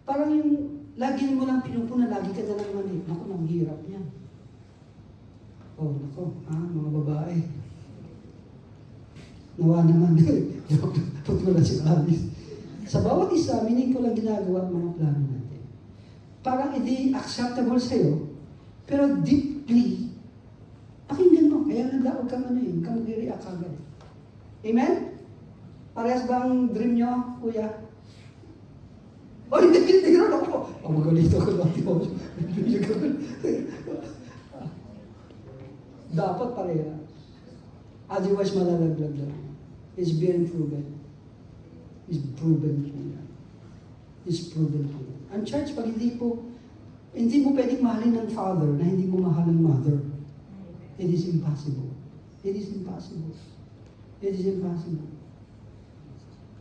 Parang yung lagi mo lang pinupuna, lagi ka na lang mali. Naku, nang hirap yan. Oh, nako, mga babae. Nawa naman. Pag wala si Alice. Sa bawat isa, meaning ko lang ginagawa ang mga plano natin. Parang hindi acceptable sa'yo, pero deeply, pakinggan mo. Kaya nagdawag ka huwag ka mag-react agad. Amen? Parehas ba ang dream nyo, kuya? Oh, hindi rin ako. Magalito ko lang. Dapat parehas. Otherwise, malalaglag lang. It's been proven. It's proven po yan. It's proven po yan. Ang church, pag hindi mo pwedeng mahalin ng father na hindi mo mahal ng mother. It is impossible. It is impossible. It is impossible.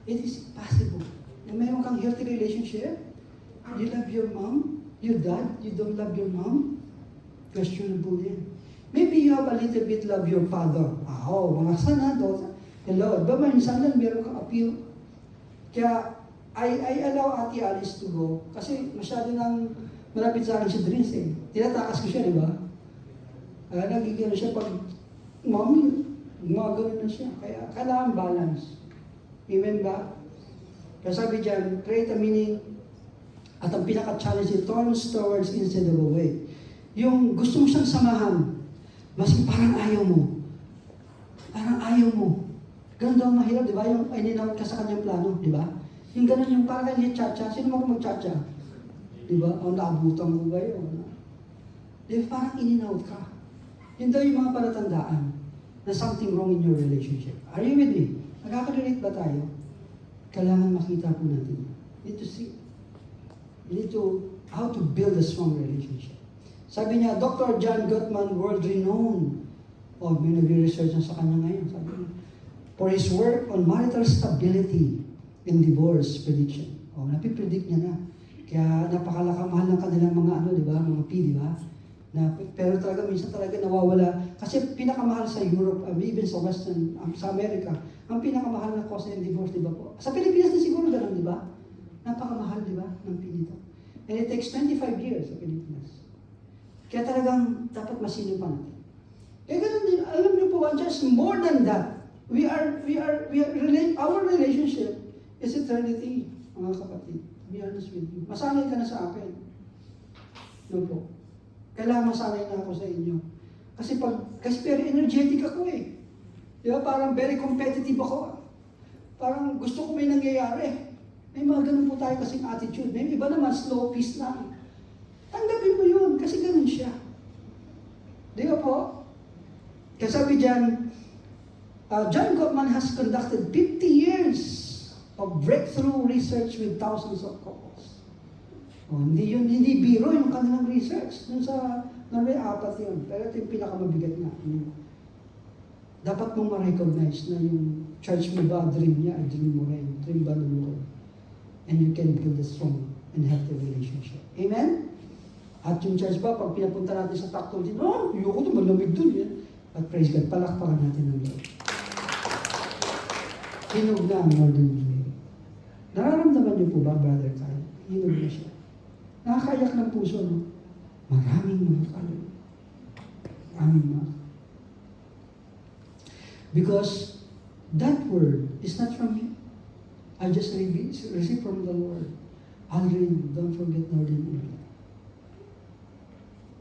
It is impossible. Na meron kang healthy relationship, you love your mom, your dad, you don't love your mom, questionable yan. Maybe you have a little bit love your father. Mga sana, daughter. Hello, ba minsan lang meron kang appeal. Kaya, I allow Ate Alice to go kasi masyado nang malapit sa akin si Dries eh. Tinatakas ko siya, di ba? Nagiging siya pag, Mommy, gumagano na siya. Kaya, kailangan balance. Amen ba? Kaya sabi dyan, create a meaning at ang pinaka-challenge it turns towards instead of away. Yung gusto mo siyang samahan, maski parang ayaw mo. Parang ayaw mo. Ganun daw ang mahirap, di ba? Yung ininawag ka sa kanyang plano, di ba? Yung ganun yung parang kanya chacha. Sino mo mag-chacha? Di ba? O naabutan mo ba yun? Di ba? Parang ininawag ka. Yun daw yung mga palatandaan na something wrong in your relationship. Are you with me? Nagkaka-relate ba tayo? Kailangan makita po natin. You need to see. You need to, how to build a strong relationship. Sabi niya, Dr. John Gottman, world-renowned. May nagre-research na sa kanya ngayon. Sabi niya, for his work on marital stability and divorce prediction. Napipredict niya na. Kaya napakalakamahal ng kanilang mga di ba? Mga P, di ba? Pero talaga, minsan talaga nawawala. Kasi pinakamahal sa Europe, even sa Western, sa Amerika, ang pinakamahal na cause ng divorce, di ba po? Sa Pilipinas din siguro ganun, di ba? Napakamahal, di ba? Ng pinito. And it takes 25 years sa Pilipinas. Kaya talagang dapat masino pa natin. Kaya ganun din, alam niyo po, just more than that, our relationship is eternity, mga kapatid. To be honest with you. Masanay ka na sa akin. No po. Kailangan masanay na ako sa inyo. Kasi very energetic ako eh. Di ba? Parang very competitive ako. Parang gusto ko may nangyayari. May mga ganun po tayo kasing attitude. May iba naman slow pace lang. Tanggapin mo yun kasi ganun siya. Di ba po? Kasi sabi dyan, John Gottman has conducted 50 years of breakthrough research with thousands of couples. Hindi biro yung kanilang research. Dun sa Norway, 4 yun. Pero ito yung pinakamabigat na. Dapat mong ma-recognize na yung church mo ba, dream niya, dream mo rin. Dream ba ng Lord? And you can build a strong and healthy relationship. Amen? At yung church ba, pag pinapunta natin sa taktol din, ayoko ito, malamig dun. At praise God, palakpakan natin ng Lord. Hinog na ang Northern Glory. Nararamdaman niyo po ba, Brother Kyle? Hinog na siya. Nakakayak ng puso, no? Maraming mga kaluluwa. Maraming mga. Because that word is not from me. I just receive from the Lord. Aldrin, don't forget Northern Glory.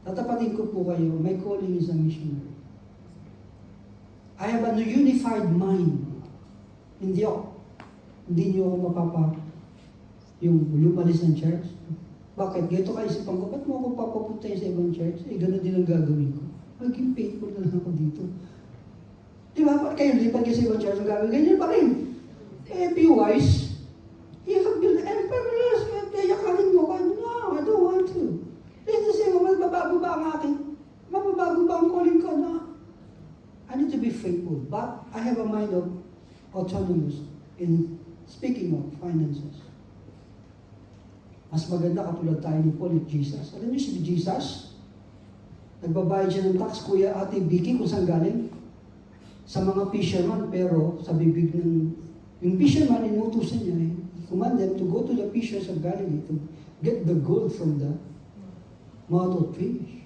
Tatapatin ko po kayo, my calling is a missionary. I have a unified mind. Hindi niyo ako yung lumalis ng church. Bakit? Ganito kaisipan ko, ba't mo ako papapuntahin sa ibang church? Ganun din ang gagawin ko. Maging faithful na lang ako dito. Di ba? Kayo, lipat kayo sa ibang church, ang gagawin, ganyan pa rin. Be wise. You have built empires. Yakalin mo ka. No, I don't want to. Let's just say, mababago ba ang aking? Mababago ba ang calling ko? No. I need to be faithful. But I have a mind of autonomous in speaking of finances. Mas maganda katulad tayo ni Paul at Jesus. Alam niyo si Jesus? Nagbabayad siya ng tax, Kuya Ate Vicky, kung saan galing? Sa mga fisherman, pero sa bibig ng... Yung fisherman, inutusan niya eh. Command them to go to the fishers of Galilee to get the gold from the mouth of fish.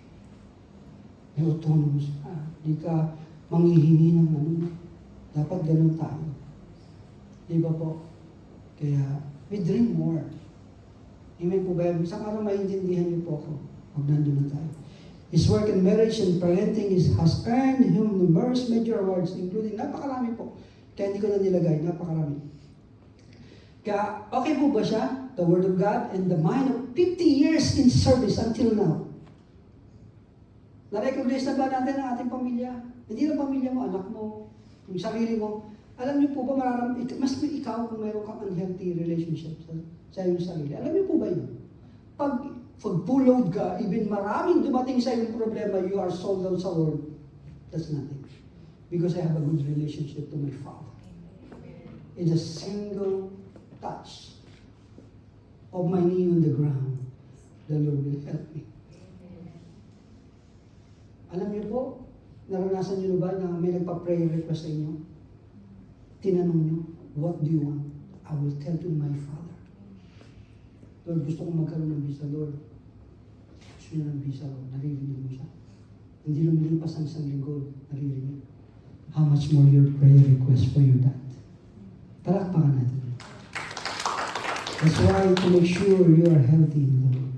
May autonomous ka. Di ka manghihingi ng ano. Dapat ganun tayo. Di ba po? Kaya, we dream more. Amen po ba? Isang araw maintindihan niyo po ako. Huwag nandun na tayo. His work in marriage and parenting has earned him numerous major awards, including napakarami po. Kaya hindi ko na nilagay, napakarami. Kaya, okay po ba siya? The Word of God and the mind of 50 years in service until now. Na-recognize na ba natin ang ating pamilya? Hindi lang pamilya mo, anak mo, yung sarili mo. Alam niyo po ba, mas ikaw kung mayroon kang unhealthy relationship sa iyong sarili. Alam niyo po ba yun? Pag full load ka, even maraming dumating sa iyong problema, you are sold out sa Lord. That's nothing. Because I have a good relationship to my Father. In a single touch of my knee on the ground, the Lord will help me. Alam niyo po, naranasan niyo ba na may nagpa-prayer request sa inyo? Tinanong niyo, what do you want? I will tell to my Father. Lord, gusto kong magkaroon ng visa, Lord. Gusto niya ng visa, Lord. Naririnig mo siya. Hindi lumilipas ang isang linggo, naririnig. How much more your prayer request for your dad? Palakpakan natin. That's why to make sure you are healthy in the Lord.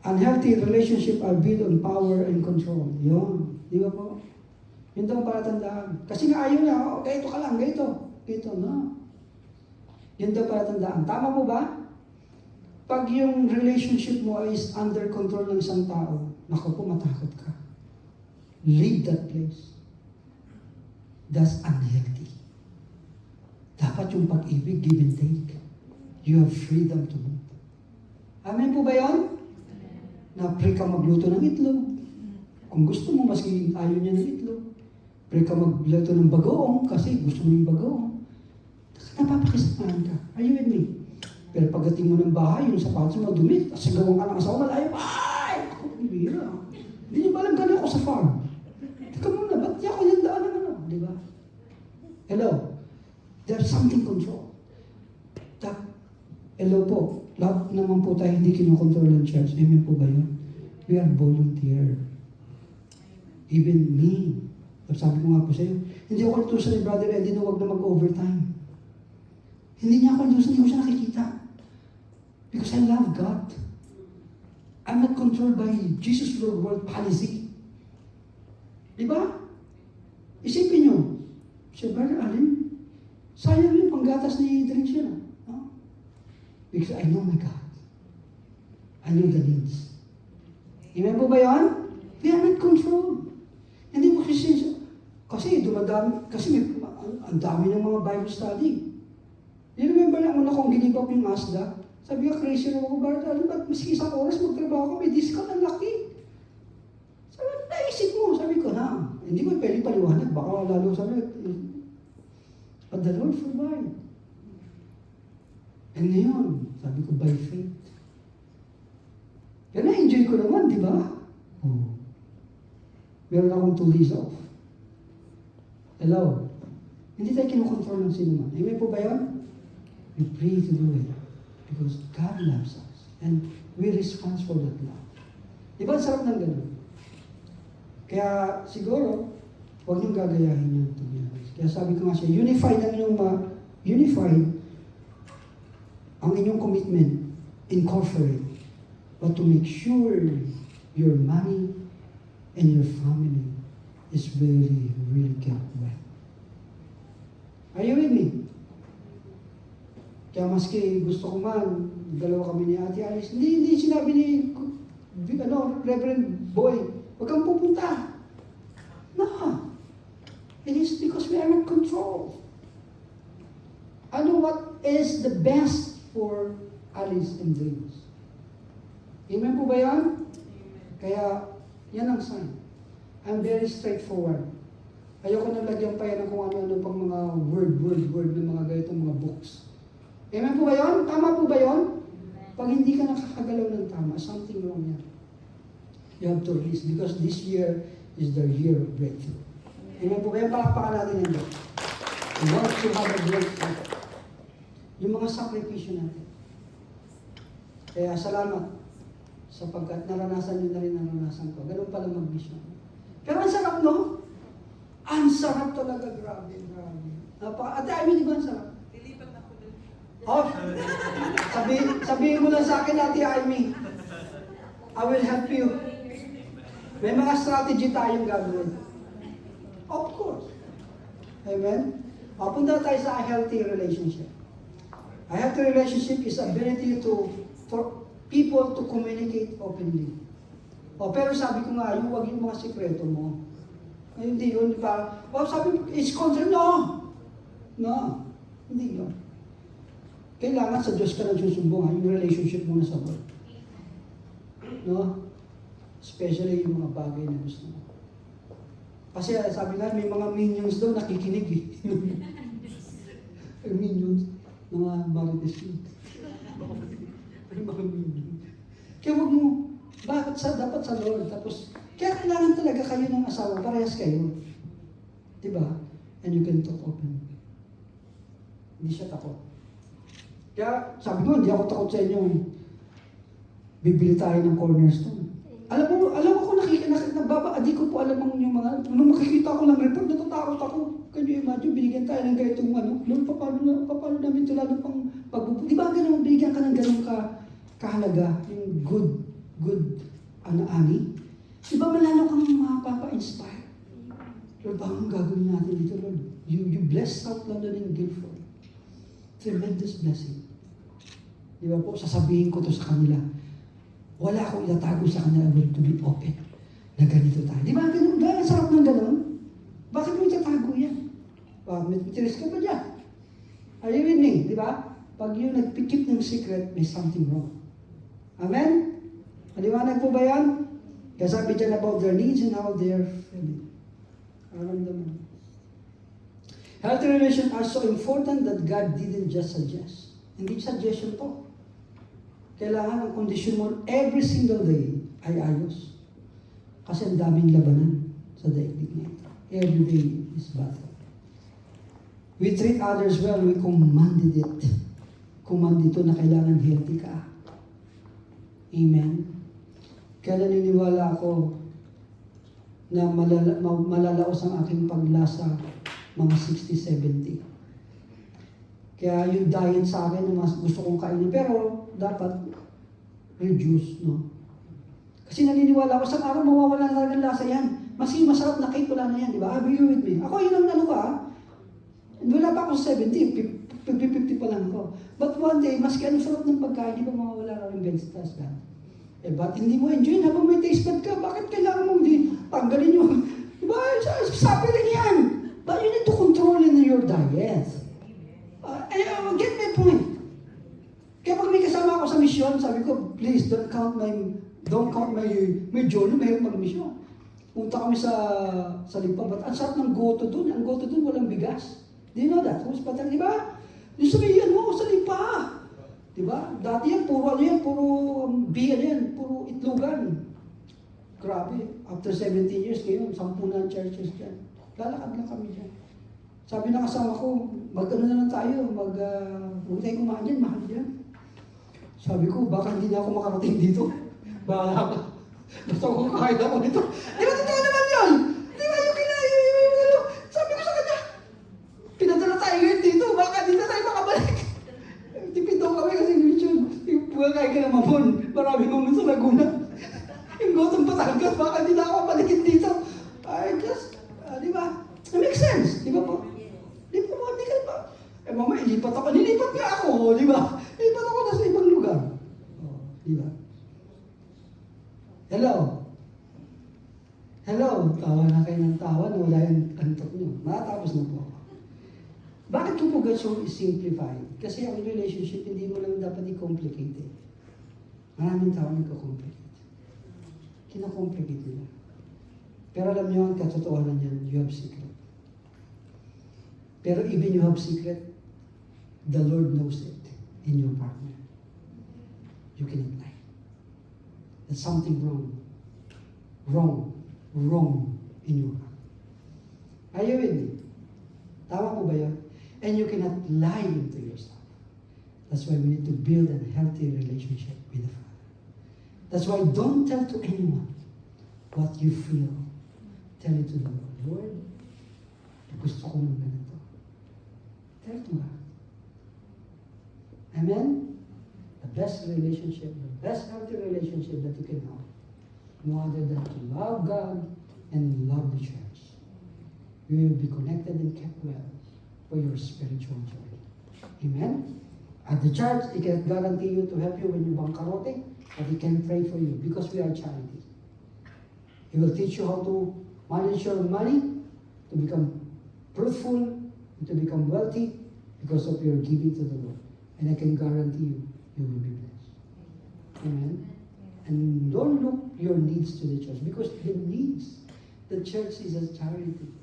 Unhealthy relationship are built on power and control. Yun. Di ba po? Yun daw ang palatandaan. Kasi nga ayaw niya, oh, ganito ka lang, ganito. Ganito, no. Yun daw palatandaan. Tama po ba? Pag yung relationship mo is under control ng isang tao, naku po, matakot ka. Leave that place. That's unhealthy. Dapat yung pag-ibig, give and take. You have freedom to move. Amen po ba yun? Na-pray ka magluto ng itlog. Kung gusto mo, maski ayaw niya ng itlog. Pray ka magluto ng bagoong kasi gusto mo yung bagoong. Napapakisapahan ka. Are you with me? Pero pagdating mo ng bahay, yung sapatos mo dumi, at sigawang ka ng asawa, malayo, ay! Ako, bira. Hindi niyo ba alam gano'n ako sa farm? Teka muna, ba't di ako yung daan ng ano? Di ba? Hello? There's something control. Hello po. Lahat naman po tayo hindi kinokontrol ng church. Amen po ba yun? We are volunteer. Even me. Sabi ko nga po sa iyo, hindi ako tutusan ni Brother Eddie na huwag na mag-overtime. Hindi niya ako tutusan, hindi ko siya nakikita. Because I love God. I'm not controlled by Jesus Lord world policy. Di ba? Isipin niyo, siya, Brother Allen, sayang yung panggatas ni Drensia. No? Because I know my God. I know the needs. Amen po ba yun? We are not controlled. Hindi mo kasi dumadami, kasi ang dami ng mga Bible study. You remember lang una kong ginibap yung ASDA? Sabi ka, crazy na ako, ba't maski isang oras magtrabaho ko, may discount ang laki. Sabi, naisip mo, sabi ko, hindi ko pwede paliwanag, baka lalo sabi, but the Lord provide. And ngayon, sabi ko, by faith. Pero na-enjoy ko naman, di ba? Oh. Meron akong 2 days off. Hello? Hindi tayo kinokontrol ng sino man. Amen po ba yun? We pray to do it. Because God loves us. And we respond for that love. Di ba, sarap ng ganun? Kaya siguro, huwag niyong gagayahin yun. Kaya sabi ko nga siya, unified ang inyong commitment, incorporate, but to make sure your money and your family is really, really kept well. Are you with me? Kaya maski gusto ko man, dalawa kami ni Ate Alice, hindi sinabi ni Reverend Boy, huwag kang pupunta. No. It is because we are in control. I know what is the best for Alice and James. Amen po ba yan? Kaya, yan ang sign. I'm very straightforward. Ayoko nang lagyan pa yan ng kung ano-ano pang mga word ng mga ganitong mga books. Amen po ba yun? Tama po ba yun? Pag hindi ka nakakagalaw ng tama, something wrong yan. You have to release because this year is the year of breakthrough. Amen po ba yan? Palakpakan natin yan. We want to have a breakthrough. Yung mga sakripisyo natin. Kaya salamat sapagkat naranasan nyo na rin naranasan ko. Ganun pala mag-mission. Pero ang sarap, no? Ang sarap talaga, grabe. Ate Amy, di ba ang sarap? Lilipat na ko doon. Oh, sabihin mo lang sa akin, Ate Amy. I will help you. May mga strategy tayong gagawin. Of course. Amen? Punta tayo sa a healthy relationship. A healthy relationship is ability for people to communicate openly. O, pero sabi ko nga, huwag yung mga sikreto mo. Ay, hindi yun, di ba? O, sabi ko, it's concern, no! No, hindi yun. Kailangan sa Diyos ka nagsusumbong, yung relationship muna sa Lord. No? Especially yung mga bagay na gusto mo. Kasi sabi nga, may mga minions daw nakikinig eh. Minions, mga marites yun. May mga minions. Kaya huwag mo, bakit dapat sa Lord? Tapos, kaya kailangan talaga kayo ng asawa, parehas kayo. Diba? And you can talk openly. Hindi siya takot. Kaya sabi ko, hindi ako takot sa inyo. Bibili tayo ng cornerstone. Alam ko di ko po alam ang yung mga, nung makikita ko ng report, natatakot ako. Can you imagine, binigyan tayo ng ganitong Lord, paano namin ito lalo pang pagbubuti? Di ba ganun, binigyan ka ng ganun kahalaga, yung good, ani? Di ba malalo kang mapapa-inspire? Lord, bakit gagawin natin dito, Lord? You bless South London and Guildford. Tremendous blessing. Di ba po, sasabihin ko to sa kanila. Wala akong itatago sa kanila, Lord, to be open. Na ganito tayo. Di ba, ganun? Ba, ang sarap ng ganun? Bakit mo itatago yan? May tiris ka pa dyan. Are you with me? Di ba? Pag yung nagpikip ng secret, may something wrong. Amen? Maliwanag po ba yan? Kaya sabi dyan about their needs and how they're feeling. Alam naman. Healthy relations are so important that God didn't just suggest. Hindi suggestion to. Kailangan ang kondisyon mo every single day ay ayos. Kasi ang daming labanan sa daigdig na ito. Every day is battle. We treat others well, we commanded it. Command ito na kailangan healthy ka. Amen? Kaya naniniwala ako na malalaos ang aking paglasa mga 60-70. Kaya yung diet sa akin na mas gusto kong kainin, pero dapat reduce, no? Kasi naniniwala ko, sa araw mawawala na talaga ng lasa yan. Masarap na cake, wala na yan, di ba? Are you with me? Ako, yun ang ano ka, wala pa ako 70, 50 pa lang ako. But one day, maski ano sarap ng pagkain, di ba mawawala na rin vegetables ka? Eh, ba't hindi mo enjoy habang may taste bud ka? Bakit kailangan mong tanggalin yung, di ba? Sabi rin yan. But you need to control in your diet. Get my point. Kaya pag may kasama ako sa mission, sabi ko, please don't count my journey, mahirap mag-mission. Punta kami sa Lipa, but ang sarap ng goto dun. Ang goto dun, walang bigas. Do you know that? Kung patang, di ba? Yung sabihin mo, sa Lipa. Di ba? Dati yan, puro itlogan. Grabe. After 17 years, ngayon, 10 na churches dyan. Lalakad lang kami dyan. Sabi ng kasama ko, mag-ano na lang tayo, huwag tayo kumain dyan, mahal dyan. Sabi ko, baka hindi na ako makarating dito. Bahala ka. Gusto ko kakain ako dito. Di ba, totoo naman yun? Di ba, sabi ko sa kanya, pinadala tayo ngayon dito, baka hindi na tayo makabalik. Tipito kami kasi yung kaya ka na mamon, marami mamon sa Laguna. Yung gotong Batangas, baka hindi na ako mabalikin dito. I just, di ba? It makes sense, di ba po? Di ba po, hindi ka pa. Eh mama, nilipat nga ako, di ba? Nilipat ako na sa ibang lugar. Oh, di ba? Hello? Tawa na kayo ng tawa, wala yung antok nyo. Matapos na po ako. Bakit ko po gusto i-simplify? Kasi ang relationship, hindi mo lang dapat i-complicate eh. Maraming tao nagka-complicate. Kina-complicate nila. Pero alam nyo, ang katotohanan yan, you have secret. Pero even you have secret, the Lord knows it in your partner. You cannot lie. There's something wrong in your heart. Are you with me? Tama po ba yun? And you cannot lie into yourself. That's why we need to build a healthy relationship with the Father. That's why don't tell to anyone what you feel. Tell it to the Lord. Lord, gusto ko ng ganito. Tell to God. Amen? The best relationship, the best healthy relationship that you can have. No other than to love God and love the church. You will be connected and kept well for your spiritual journey. Amen? At the church, it can guarantee you to help you when you bankrupt, but it can pray for you because we are charity. He will teach you how to manage your money, to become fruitful, and to become wealthy because of your giving to the Lord. And I can guarantee you, you will be blessed. Amen? And don't look your needs to the church because the needs, the church is a charity.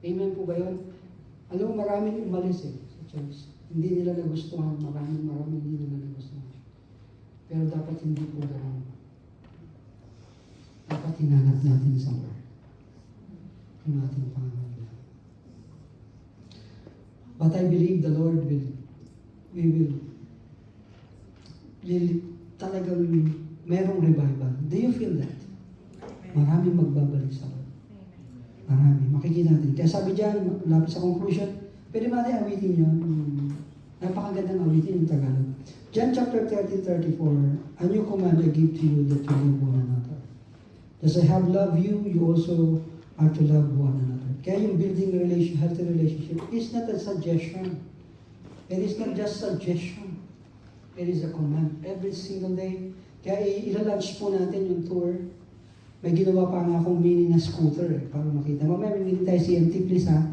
Amen po ba yun? Alam mo, maraming umalis sa church. Hindi nila nagustuhan. Maraming hindi nila nagustuhan. Pero dapat hindi po ganoon. Dapat hinanap natin sa Lord. Yung ating pangangailangan. But I believe the Lord will talagang merong revival. Do you feel that? Maraming magbabalik sa Lord. Marami. Makikita natin. Kaya sabi dyan, lapit sa conclusion, pwede ba natin awitin yun? Napakagandang awitin yung Tagalog. John chapter 13:34, a new command I give to you that you love one another. As I have loved you, you also are to love one another. Kaya yung building healthy relationship is not a suggestion. It is not just suggestion. It is a command. Every single day. Kaya ilalunch po natin yung tour. May ginawa pa nga akong mini na scooter para makita. Mamaya may mini tayo CMT, please ha.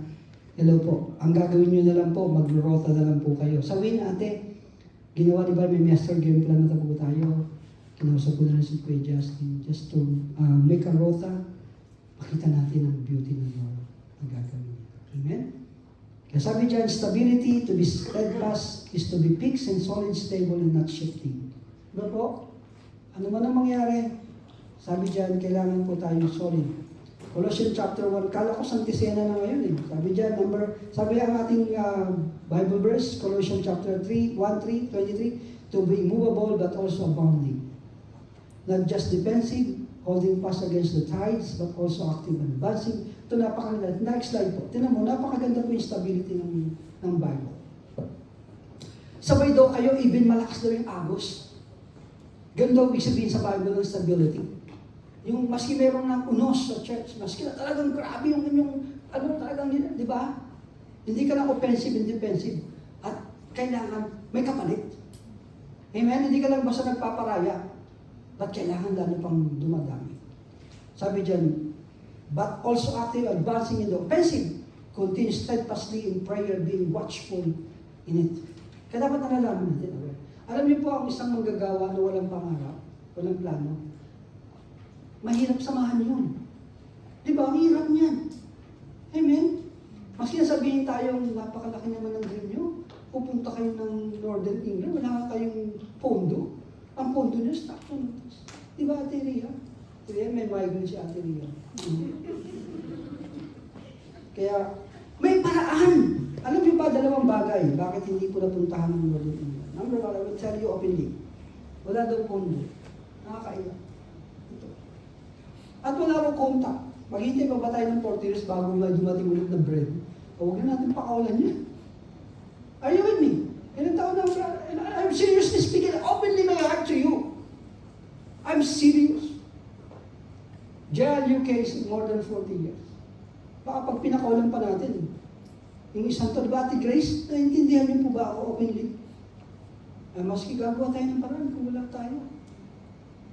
Hello po. Ang gagawin nyo na lang po, mag-rota na lang po kayo. Sa Win, ate, ginawa di ba may master game plan na po tayo. Kinausap ko na rin si Kuya Justin just to make a rota. Makita natin ang beauty ng Lord na gagawin. Amen? Kaya sabi dyan, stability, to be steadfast, is to be fixed and solid, stable, and not shifting. Diba po? Ano man ang mangyari, sabi dyan, kailangan po tayong solid. Colossians chapter 1, kala ko Santisena na ngayon eh. Sabi dyan, sabi ang ating Bible verse, Colossians chapter 3, 1:23, to be immovable but also abounding. Not just defensive, holding fast against the tides, but also active and advancing. Ito napakaganda. Next slide po. Tingnan mo, napakaganda po yung stability ng Bible. Sabay daw kayo, even malakas daw yung agos. Ganun daw ibig sabihin sa Bible ng stability. Yung maski meron ng unos sa church, maski na talagang grabe yung talagang nila, di ba? Hindi ka lang offensive and defensive. At kailangan may kapalit. Amen? Hindi ka lang basta nagpaparaya. But kailangan lalo pang dumadami. Sabi dyan, but also active, advancing in the offensive, continue steadfastly in prayer, being watchful in it. Kaya dapat nalalaman natin. Okay? Alam niyo po, ang isang manggagawa na walang pangarap, walang plano, mahirap samahan yun. Di ba? Ang hirap niyan. Amen? Maski sabihin tayong napakalaki naman ng dream nyo, pupunta kayo ng Northern England, wala kayong pondo. Ang pondo niya, Stockton. Di ba, Ate Ria? May migrant si Ate Ria. Kaya, may paraan. Alam niyo ba, dalawang bagay, bakit hindi po napuntahan ng Northern England? Number one, I will tell you openly. Wala daw pondo. Nakakaiyak. Ito. At wala raw contact. Maghintay pa ba tayo ng 40 years bago may dumating ulit na bread? O huwag na natin pakawalan yan. Are you with me? Ilang taon na, and I'm seriously speaking, openly my heart to you. I'm serious. JL UK is more than 40 years. Baka pag pinakawalan pa natin, yung isang to, diba, Ate Grace, naintindihan niyo po ba ako openly? Maski gagawa tayo ng paraan kung wala tayo.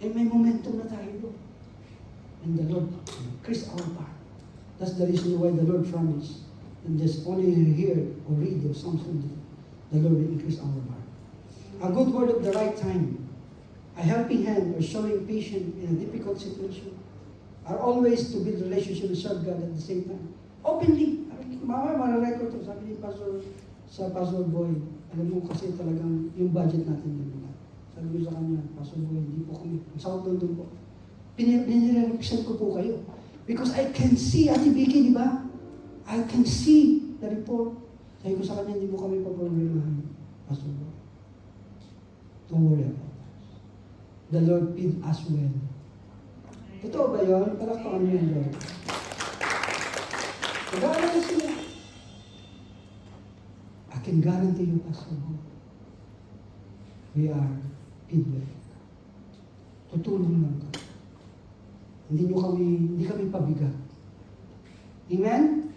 May momentum na tayo doon. And the Lord increase our part. That's the reason why the Lord promised. And just only hear or read or something, the Lord will increase our part. A good word at the right time, a helping hand or showing patience in a difficult situation, are always to build relationship with serve God at the same time. Openly. Mamaya mara-record to, sabi ni Pastor Boy, alam mo kasi talagang yung budget natin yun. Sabi ko sa kanya, Pastor Boy, hindi po kami. Ang sawag doon po. Pinire-represent ko po kayo. Because I can see, Ate Vicky, di ba? I can see the report. Sabi ko sa kanya, hindi mo kami paproblemahan. Pastor Boy. Don't worry about us. The Lord feed us well. Totoo ba yun? Palakpakan niyo yung Lord. Nag-aaral na sila. I can guarantee you, Pastor Boy, we are feed well. Tutulong lang ka. Hindi kami pabigat. Amen?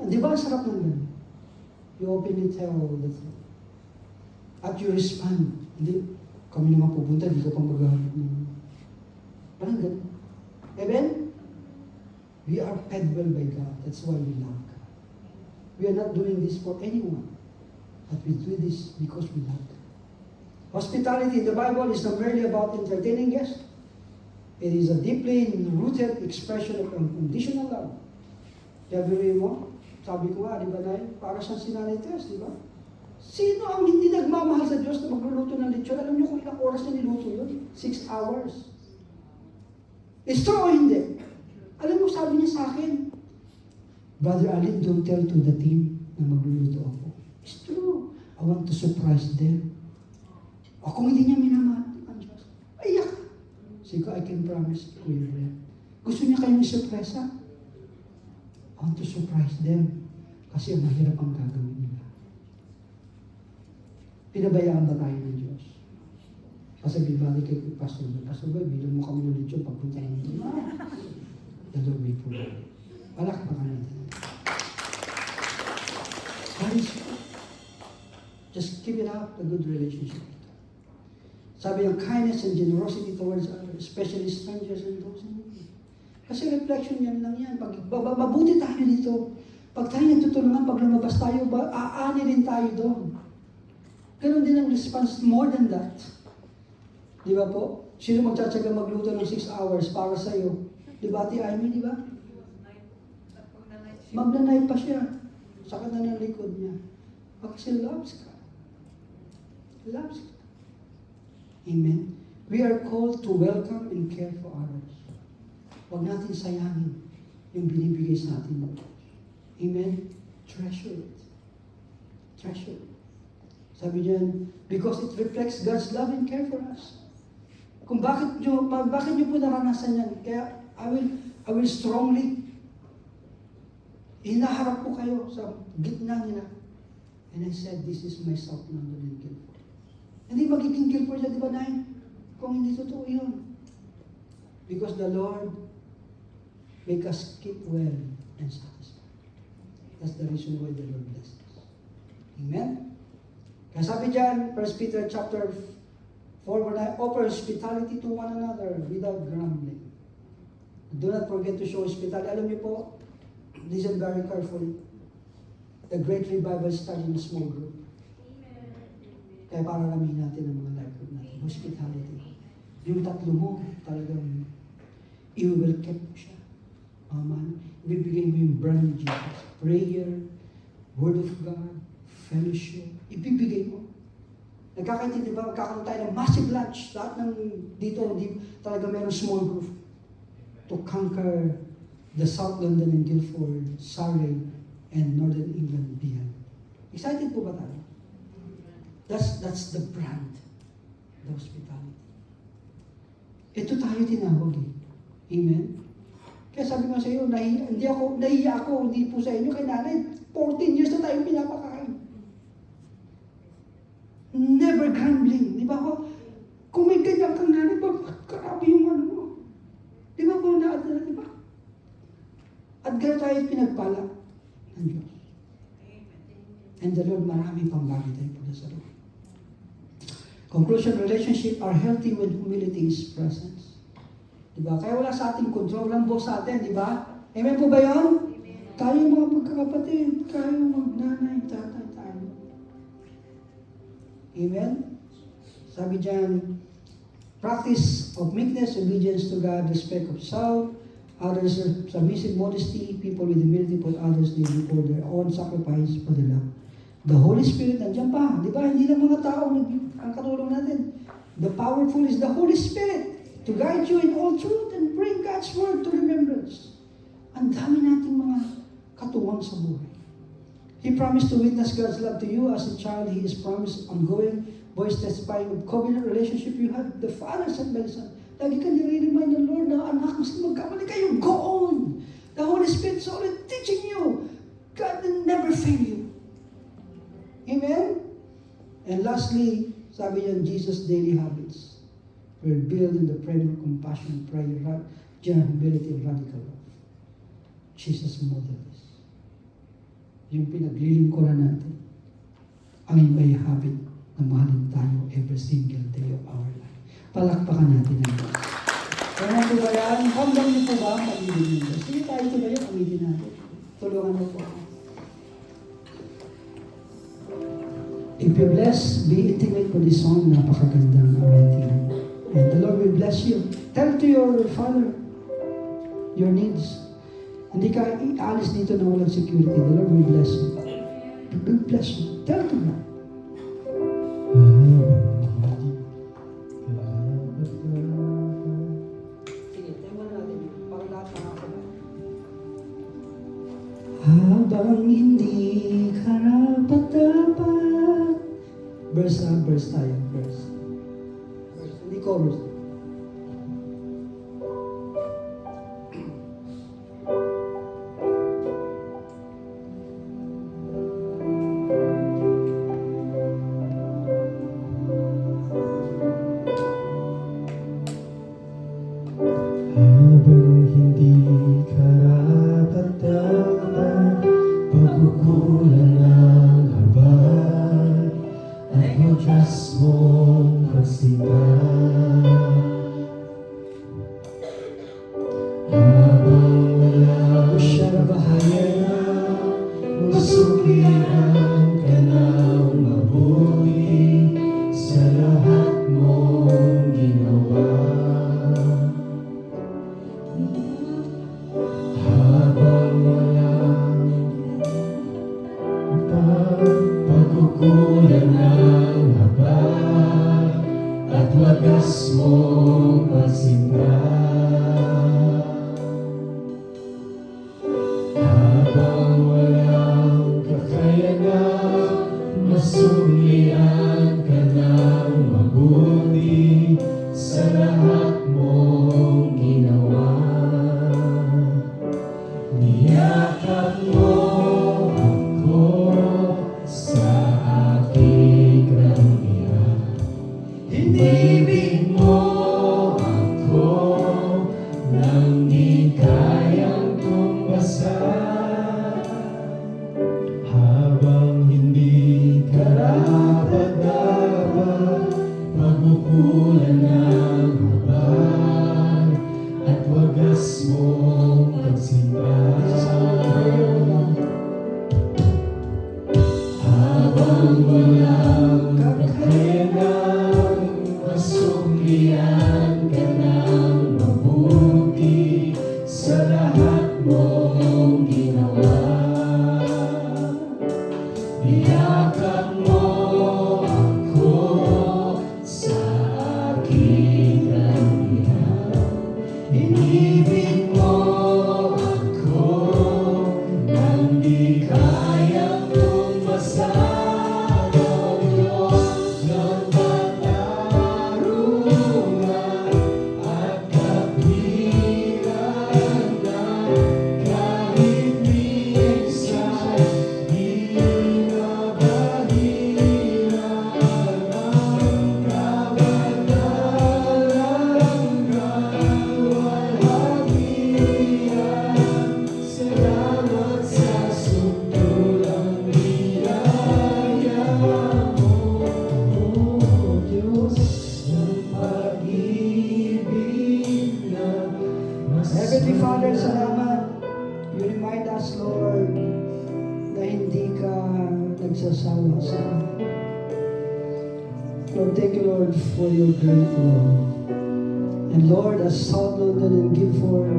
Di ba ang sarap ng ganun? You openly tell the truth. At you respond. Hindi, kami naman pupunta, di ka pang maghahanap ng... Parang ganun. fed well by God. That's why we love God. We are not doing this for anyone, but we do this because we love God. Hospitality in the Bible is not merely about entertaining guests. It is a deeply rooted expression of unconditional love. Kaya biruin mo, sabi ko nga, di ba na para sa sinanay Tess, di ba? Sino ang hindi nagmamahal sa Diyos na magluluto ng lechon? Alam niyo kung ilang oras na niluto yun? 6 hours. Is true o hindi? Alam mo, sabi niya sa akin, Brother Alin, don't tell to the team na magluluto ako. It's true. I want to surprise them. O kung hindi niya minamahal ang Diyos, aiyak. Sige, I can promise, Kuya Brent. Gusto niya kayong surpresa? I want to surprise them. Kasi mahirap ang gagawin nila. Pinabayaan ba tayo ng Diyos? Kasi bibalik kay Pastor Boy, bilang mo kami ng lechon, pagpunta namin doon. The Lord may provide. Palakpakan natin. Just keep it up, a good relationship. Sabi yung kindness and generosity towards others, especially strangers and those in need. Kasi reflection yan lang yan. Pag mabuti tayo dito, pag tayo nagtutulungan, pag lumabas tayo, aani rin tayo doon. Ganon din ang response, more than that. Di ba po? Sino magtsatsaga magluto ng 6 hours para sa'yo? Di ba, Ate Amy, di ba? Magnanay pa siya. Saka na ng likod niya. Kasi loves ka. Loves ka. Amen. We are called to welcome and care for others. Huwag natin sayangin yung binibigay sa atin ng Diyos. Amen. Treasure it. Treasure it. Sabi niyan, because it reflects God's love and care for us. Kung bakit nyo po naranasan yan, kaya I will strongly hinaharap po kayo sa gitna nila. And I said, this is my South London and Guildford. Hindi magiging Guildford yan, di ba, Nay? Kung hindi totoo yun. Because the Lord make us keep well and satisfied. That's the reason why the Lord bless us. Amen? Kaya sabi dyan, 1 Peter chapter 4, when I offer hospitality to one another without grumbling. Do not forget to show hospitality. Alam niyo po, listen very carefully. The great revival started in a small group. Kaya pararamihin natin ang mga life group natin. Hospitality. Yung tatlo mo, talagang i-welcome mo siya. Amen. Ibibigay mo yung brand ni Jesus. Prayer, Word of God, fellowship. Ibibigay mo. Nagkakaintindi ba? Magkakaroon tayo ng massive lunch. Lahat ng dito, hindi talaga mayroong small group to conquer the South London and Guildford, Surrey, and Northern England beyond. Excited po ba tayo? That's the brand, the hospitality. Ito tayo tinawag eh. Amen? Kaya sabi ko sa iyo, nahiya ako, hindi po sa inyo, kay nanay, 14 years na tayong pinapakain. Never grumbling. Di ba po? Kung may ganyan kang nanay, karami yung ano mo. Di ba po naadala, di ba? At gano'n tayo pinagpala ng Diyos. And the Lord, marami pang bagay tayo po sa Lord. Conclusion, relationship are healthy when humility is present. Diba? Kaya wala sa ating control ng boss sa atin, di ba? Amen po ba yun? Tayo mga pagkakapatid, tayo magnanay, tatay tayo. Amen? Sabi dyan, practice of meekness, obedience to God, respect of self, others, submissive modesty, people with humility put others before their own sacrifice for the love. The Holy Spirit, nandiyan pa. Di ba? Hindi lang mga tao ang katulong natin. The powerful is the Holy Spirit to guide you in all truth and bring God's word to remembrance. Ang dami nating mga katuwang sa buhay. He promised to witness God's love to you as a child. He is promised ongoing voice testifying of covenant relationship you have. The Father said by the Son. Lagi ka nire-remind ng Lord na anak, mas magkamali kayo, go on. The Holy Spirit is already teaching you. God will never fail you. Amen? And lastly, sabi niyan, Jesus' daily habits were built in the frame of compassion, prayer, humility, and radical love. Jesus modeled this. Yung pinaglilingkuran natin, ang may habit na mahalin tayo every single day of our life. Palakpakan natin ang Diyos. Ganun po ba yan? Hanggang niyo po ba ang pag-ibig niyo? Sige tayo tuloy yung aminin natin. Tulungan mo po ako. If you bless, be intimate with this song. Napakagandang awitin. And the Lord will bless you. Tell to your Father your needs. Hindi ka ialis dito na walang security. The Lord will bless you. He will bless you. Tell to God. Sige, tayo muna natin yun. Para lahat nakakala. Habang hindi karapat-dapat. Verse tayo. Verse. Hindi chorus. Habang hindi karapat-dapat, pagkukulang ng habag at wagas mong pagsipan. Habang wala siyang bahaya, masukiran ka ng mabuti sa lahat mong ginawa. Habang walang pagkukulang ng habag at wagas mong pagsimba. Habang walang kakayanan, masuklian ka ng mabuti sa lahat mong ginawa. Niyakap mo ako sa aking kahihiyan. Inibig mo ako nang di kayang tumbasan. Habang hindi karapat-dapat, pagkukulang ng habag at wagas mong pagsimba. Habang walang kakayanan, masuklian ka ng mabuti sa lahat mong ginawa. Niyakap mo ako sa aking kahihiyan. Inibig mo ako nang di kayang tumbasan. O Diyos ng katarungan at kapiliran na kahit minsan di na bahiran ang kabanalan walhatian. Salamat sa sukdulang niyaya mo, O Diyos ng pag-ibig na Heavenly Father, salamat. You remind us, Lord, na hindi ka nagsasawa sa amin. Lord, thank you, Lord, for your great love. And Lord, as South London and Guildford,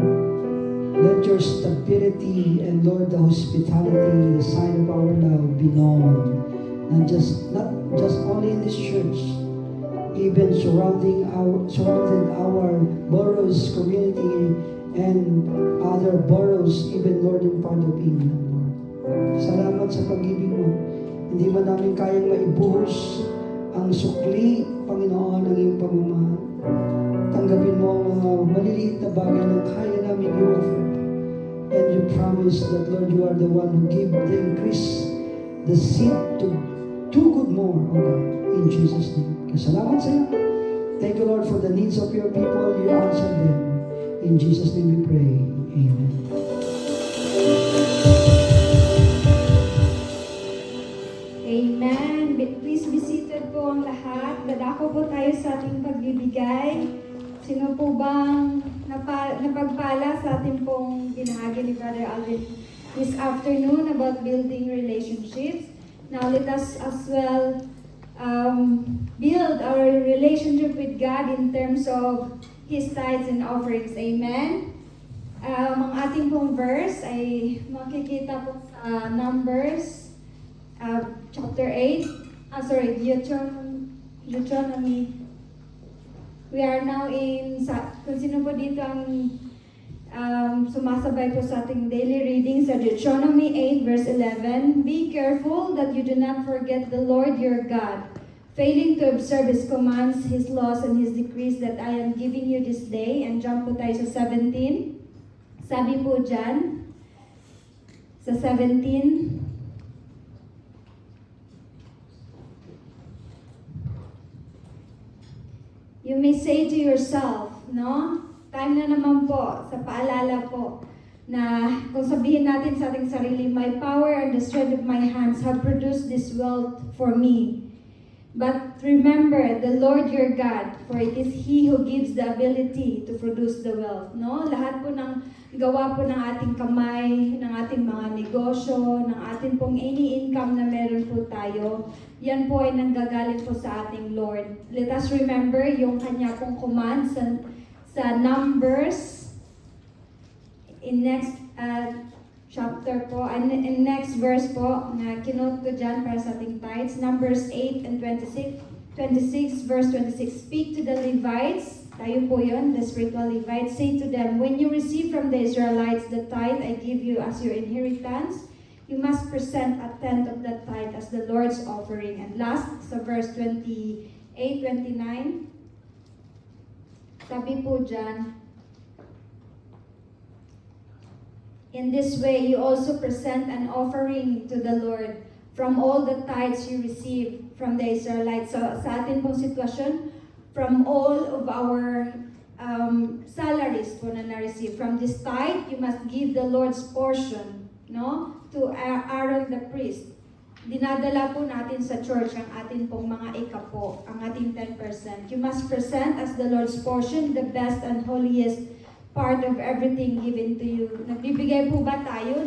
let your stability and Lord, the hospitality, the sign of our love be known. Not just only in this church, even surrounding our boroughs, community, and other boroughs, even northern part of England, Lord. Salamat sa pag-ibig mo. Hindi man namin kayang maibuhos ang sukli, Panginoon, ng iyong pagmamahal. Tanggapin mo ang mga maliliit na bagay na kaya namin i-offer. And you promise that, Lord, you are the one who give the increase, the seed to do good more, O God, in Jesus' name. Kaya salamat sa iyo. Thank you, Lord, for the needs of your people. You answer them. In Jesus' name we pray. Amen. Amen. Please be seated po ang lahat. Dadako po tayo sa ating pagbibigay. Sino Ano po bang napagpala sa ating pong ginahagi ni Brother Alvin this afternoon about building relationships? Now let us as well build our relationship with God in terms of His tithes and offerings. Amen? Ang ating pong verse ay makikita po sa Numbers chapter 8. Deuteronomy. We are now kung sino po dito ang sumasabay po sa ating daily reading sa Deuteronomy 8 verse 11. Be careful that you do not forget the Lord your God, failing to observe His commands, His laws, and His decrees that I am giving you this day. And jump po tayo sa 17. Sabi po dyan, sa 17, you may say to yourself, no? Time na naman po, sa paalala po, na kung sabihin natin sa ating sarili, my power and the strength of my hands have produced this wealth for me. But remember the Lord your God, for it is He who gives the ability to produce the wealth. No? Lahat po ng gawa po ng ating kamay, ng ating mga negosyo, ng ating pong any income na meron po tayo, yan po ay nanggagaling po sa ating Lord. Let us remember yung kanya pong command sa Numbers in next chapter po, in next verse po, na kinote ko dyan para sa ating tithes, Numbers 8 and 26, verse 26, speak to the Levites, tayo po yun, the spiritual Levites, say to them, when you receive from the Israelites the tithe I give you as your inheritance, you must present a tenth of that tithe as the Lord's offering. And last, sa verse 28, 29, sabi po dyan, in this way, you also present an offering to the Lord from all the tithes you receive from the Israelites. So, sa atin pong sitwasyon, from all of our salaries po na na-receive. From this tithe, you must give the Lord's portion, no? To Aaron the priest. Dinadala po natin sa church ang atin pong mga ikapo, ang ating 10%. You must present as the Lord's portion the best and holiest part of everything given to you. Nagbibigay po ba tayo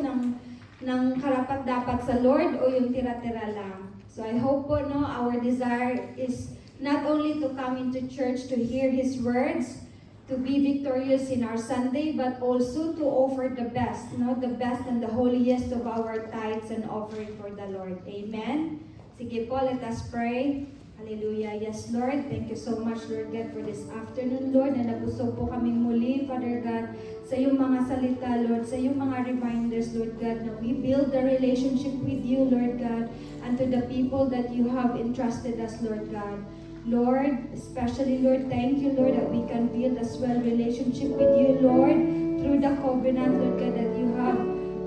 ng karapat-dapat sa Lord o yung tira-tira lang? So I hope po, no, our desire is not only to come into church to hear His words, to be victorious in our Sunday, but also to offer the best, no, the best and the holiest of our tithes and offering for the Lord. Amen? Sige po, let us pray. Hallelujah. Yes, Lord. Thank you so much, Lord God, for this afternoon, Lord, na nabusog po kaming muli, Father God, sa iyong mga salita, Lord, sa iyong mga reminders, Lord God, na we build the relationship with you, Lord God, and to the people that you have entrusted us, Lord God. Lord, especially, Lord, thank you, Lord, that we can build as well relationship with you, Lord, through the covenant, Lord God, that you have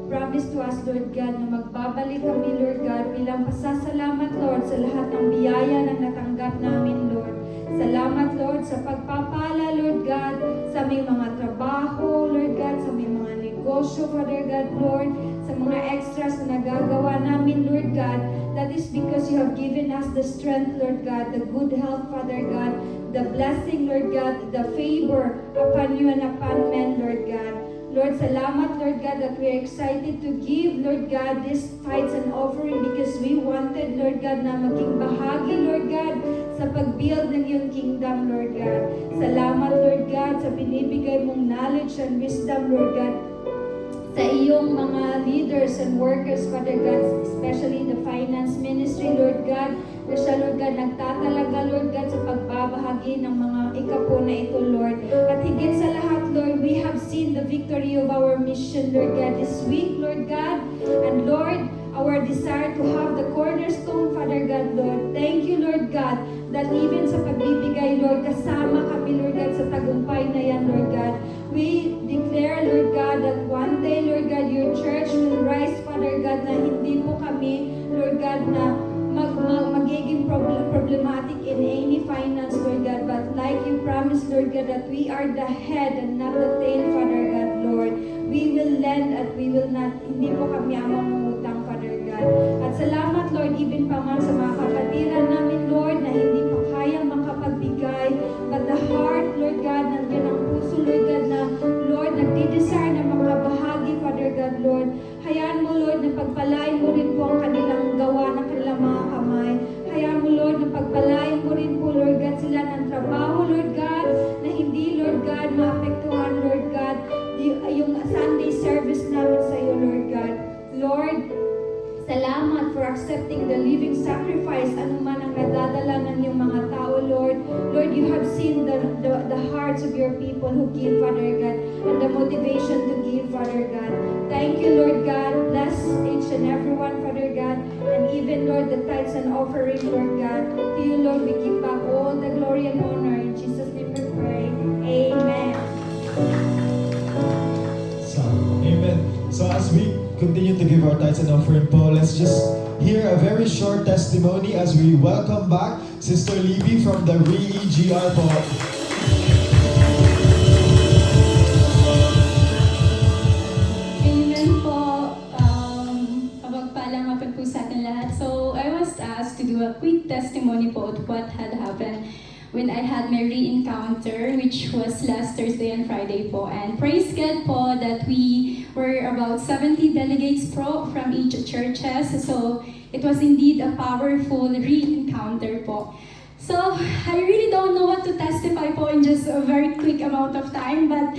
promise to us, Lord God, na magbabalik kami, Lord God, bilang pasasalamat, Lord, sa lahat ng biyaya na natanggap namin, Lord. Salamat, Lord, sa pagpapala, Lord God, sa aming mga trabaho, Lord God, sa aming mga negosyo, Father God, Lord, sa mga extras na nagagawa namin, Lord God. That is because you have given us the strength, Lord God, the good health, Father God, the blessing, Lord God, the favor upon you and upon men, Lord God. Lord, salamat, Lord God, that we are excited to give, Lord God, this tithes and offering because we wanted, Lord God, na maging bahagi, Lord God, sa pag-build ng iyong kingdom, Lord God. Salamat, Lord God, sa binibigay mong knowledge and wisdom, Lord God, sa iyong mga leaders and workers, Father God, especially the finance ministry, Lord God, na siya, Lord God, nagtatalaga, Lord God, sa pagbabahagi ng mga ikapo na ito, Lord. At higit sa lahat, Lord, we have seen the victory of our mission, Lord God, this week, Lord God. And Lord, our desire to have the cornerstone, Father God, Lord. Thank you, Lord God, that even sa pagbibigay, Lord, kasama kami, Lord God, sa tagumpay na yan, Lord God. We declare, Lord God, that one day, Lord God, your church will rise, Father God, na hindi po kami, Lord God, na magiging problematic in any finance, Lord God, but like you promised, Lord God, that we are the head and not the tail, Father God, Lord. We will lend at we will not, hindi po kami ang mangungutang, Father God. At salamat, Lord, even pa man sa mga kapatiran namin, Lord, na hindi pa kayang makapagbigay, but the heart, Lord God, nandiyan ang Hayaan mo, Lord, na pagpalain mo rin po ang kanilang gawa ng kanilang mga kamay. Hayaan mo, Lord, na pagpalain mo rin po, Lord God, sila ng trabaho, Lord God, na hindi, Lord God, maapektuhan, Lord God, yung Sunday service namin sa iyo, Lord God. Lord, salamat for accepting the living sacrifice, anuman ang nadadala ng iyong mga tao, Lord. Lord, you have seen the hearts of your people who give, Father God, and the motivation to give, Father God. Thank you, Lord God. Bless each and every one, Father God, and even, Lord, the tithes and offering, Lord God. To you, Lord, we give back all the glory and honor. In Jesus' name we pray. Amen. So, amen. So as we continue to give our tithes and offering po, let's just hear a very short testimony as we welcome back Sister Libby from the REEGR po. Amen po. Kapagpalang hapon po sa atin lahat. So, I was asked to do a quick testimony po of what had happened when I had my re-encounter, which was last Thursday and Friday po. And praise God po that we were about 70 delegates from each churches. So, it was indeed a powerful re-encounter po. So, I really don't know what to testify po in just a very quick amount of time, but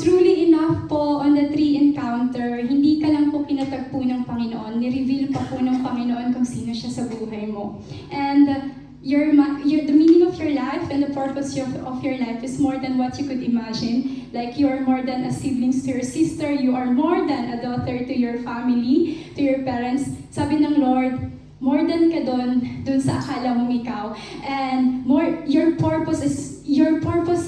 truly enough po on the re-encounter, hindi ka lang po pinatagpo ng Panginoon, ni-reveal pa po ng Panginoon kung sino siya sa buhay mo. And the meaning of your life and the purpose of your life is more than what you could imagine. Like you are more than a sibling to your sister, you are more than a daughter to your family, to your parents. Sabi ng Lord, more than ka dun sa akala mong ikaw. And your purpose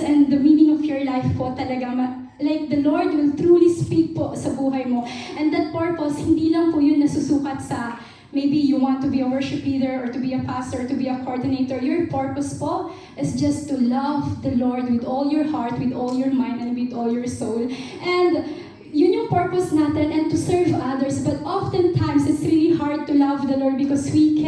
and the meaning of your life po talaga, like the Lord will truly speak po sa buhay mo. And that purpose, hindi lang po yun nasusukat sa maybe you want to be a worship leader or to be a pastor or to be a coordinator. Your purpose po is just to love the Lord with all your heart, with all your mind, and with all your soul. And yun yung purpose natin, and to serve others. But oftentimes, it's really hard to love the Lord because we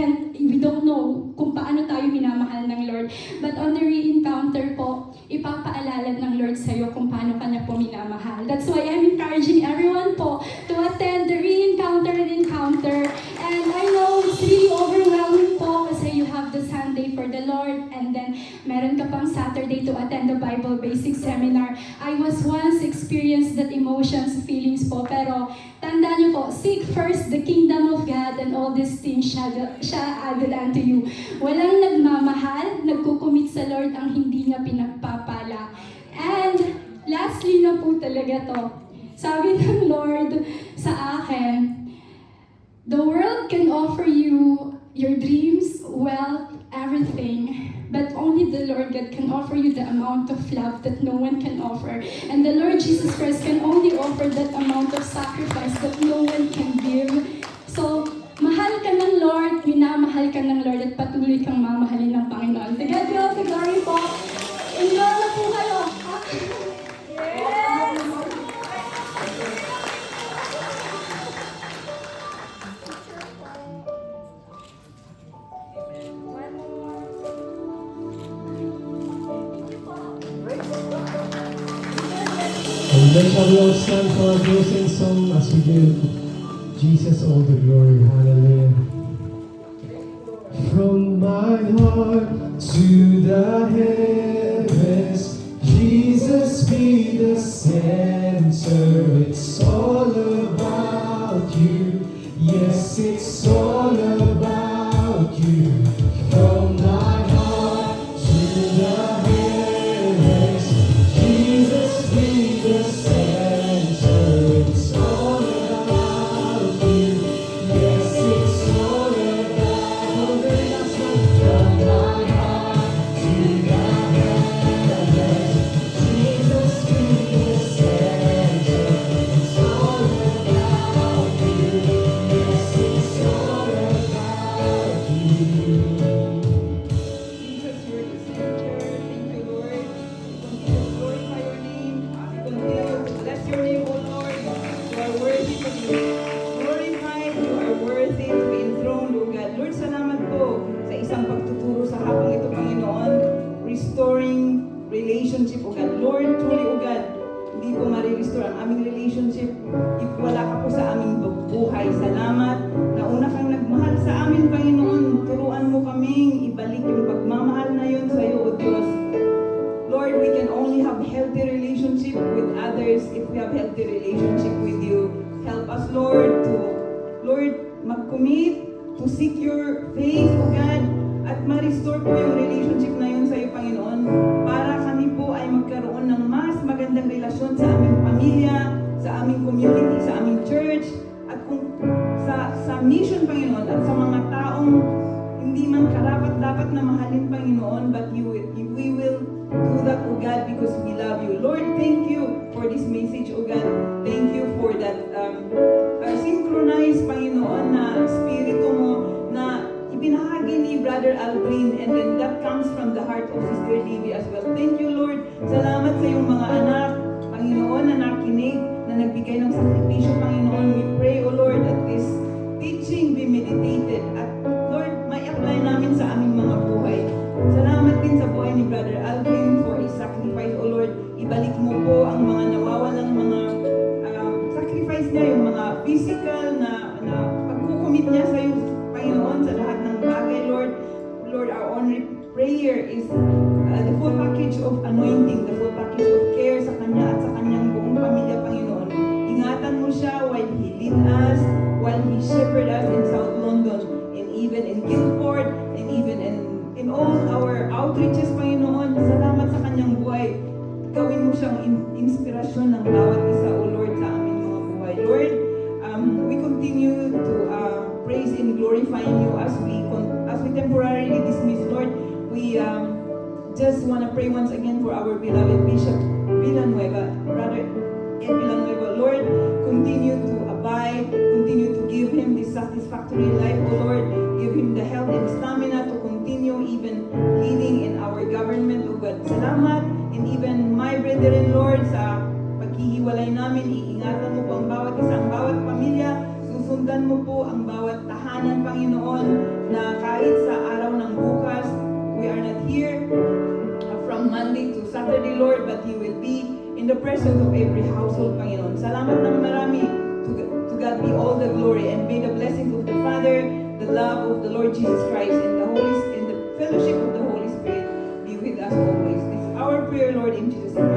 don't know kung paano tayo minamahal ng Lord. But on the re-encounter po, ipapaalala ng Lord sa'yo kung paano kanya po minamahal. That's why I'm encouraging everyone po to attend the re-encounter and encounter. And I know it's really overwhelming po kasi you have the Sunday for the Lord, and then meron ka pang Saturday to attend the Bible Basic Seminar. I was once experienced that emotions, feelings po, pero tandaan niyo po, seek first the kingdom of God and all these things siya added unto you. Walang nagmamahal, nagkukumit sa Lord ang hindi niya pinagpapala. And lastly na po talaga to, sabi ng Lord sa akin, the world can offer you your dreams, wealth, everything. But only the Lord God can offer you the amount of love that no one can offer. And the Lord Jesus Christ can only offer that amount of sacrifice that no one can give. So, mahal ka ng Lord, minamahal ka ng Lord, at patuloy kang mamahalin ng Panginoon. To God be all the glory po. Enjoy na po kayo. Yes! And then shall we all stand for our closing song as we give Jesus all the glory. Hallelujah. From my heart to the heavens, Jesus be the center. It's all about you. Yes, it's all about you. From my heart to the heavens, Jesus be the center. It's all about you. Yes, it's all about the last one. From my heart to the heavens, Jesus be the center. It's all about you. Yes, it's all about you. Jesus, you're the center. Thank you, Lord. We continue to glorify your name. We continue to bless your name, O Lord. You are worthy to be glorified. You are worthy to be enthroned, O God. Lord, salamat po sa isang pagtuturo sa hapong ito, Panginoon. Restoring relationship, O God. Lord, truly, O God, hindi po ma-restore ang aming relationship if wala ka po sa aming buhay. Salamat na una kang nagmahal sa amin, Panginoon. Turuan mo kaming ibalik yung pagmamahal na yun sa iyo, O Diyos. Lord, we can only have healthy relationship with others if we have healthy relationship with you. Help us, Lord, to mag-commit to seek your face, O God, at ma-restore po yung relationship na yun sa iyo, Panginoon, para kami po ay magkaroon ng mas magandang relasyon sa aming pamilya, sa aming community, sa aming church, at kung sa mission, Panginoon, at sa mga taong hindi man karapat-dapat na mahalin, Panginoon, but we will do that, O God, because we love you. Lord, thank you for this message, O God. Thank you for that synchronized, Panginoon, na Espiritu mo na ibinahagi ni Brother Aldrin, and then that comes from the heart of Sister Livy as well. Thank you, Lord. Salamat sa iyong mga anak, Panginoon, na nakinig, na nagbigay ng sakripisyo, Panginoon. We pray, O Lord, that this teaching be meditated at Lord, may apply namin sa aming mga buhay. Salamat din sa buhay ni Brother Aldrin for his sacrifice, O Lord. Ibalik mo po ang mga nawawalang mga sacrifice niya, yung mga physical na pagkukumit niya sa iyo, Panginoon, sa lahat ng bagay, Lord. Lord, our only prayer is the full package of anointing, the full package of care sa Kanya at sa Kanyang buong pamilya, Panginoon. Ingatan mo siya while He lead us, while He shepherd us in South London, and even in Guildford, and even in all our outreaches, Panginoon. Salamat sa Kanyang buhay. Gawin mo siyang inspirasyon ng bawat isa, O Lord, sa aming mga buhay. Lord, we continue to praise and glorify you as we temporarily dismiss, Lord. We just want to pray once again for our beloved Bishop Villanueva, Brother Ed Villanueva. Lord, continue to abide, continue to give him this satisfactory life, O Lord. Give him the health and stamina to continue even leading in our government, O God. Salamat, and even my brethren, Lord, sa paghihiwalay namin, iingatan mo po ang bawat isa, ang bawat pamilya. Susundan mo po ang bawat tahanan, Panginoon, na kahit sa araw ng bukas, we are not here from Monday to Saturday, Lord, but you will be in the presence of every household, Panginoon. Salamat ng marami. To God be all the glory, and may the blessings of the Father, the love of the Lord Jesus Christ, and the fellowship of the Holy Spirit be with us always. This is our prayer, Lord, in Jesus' name.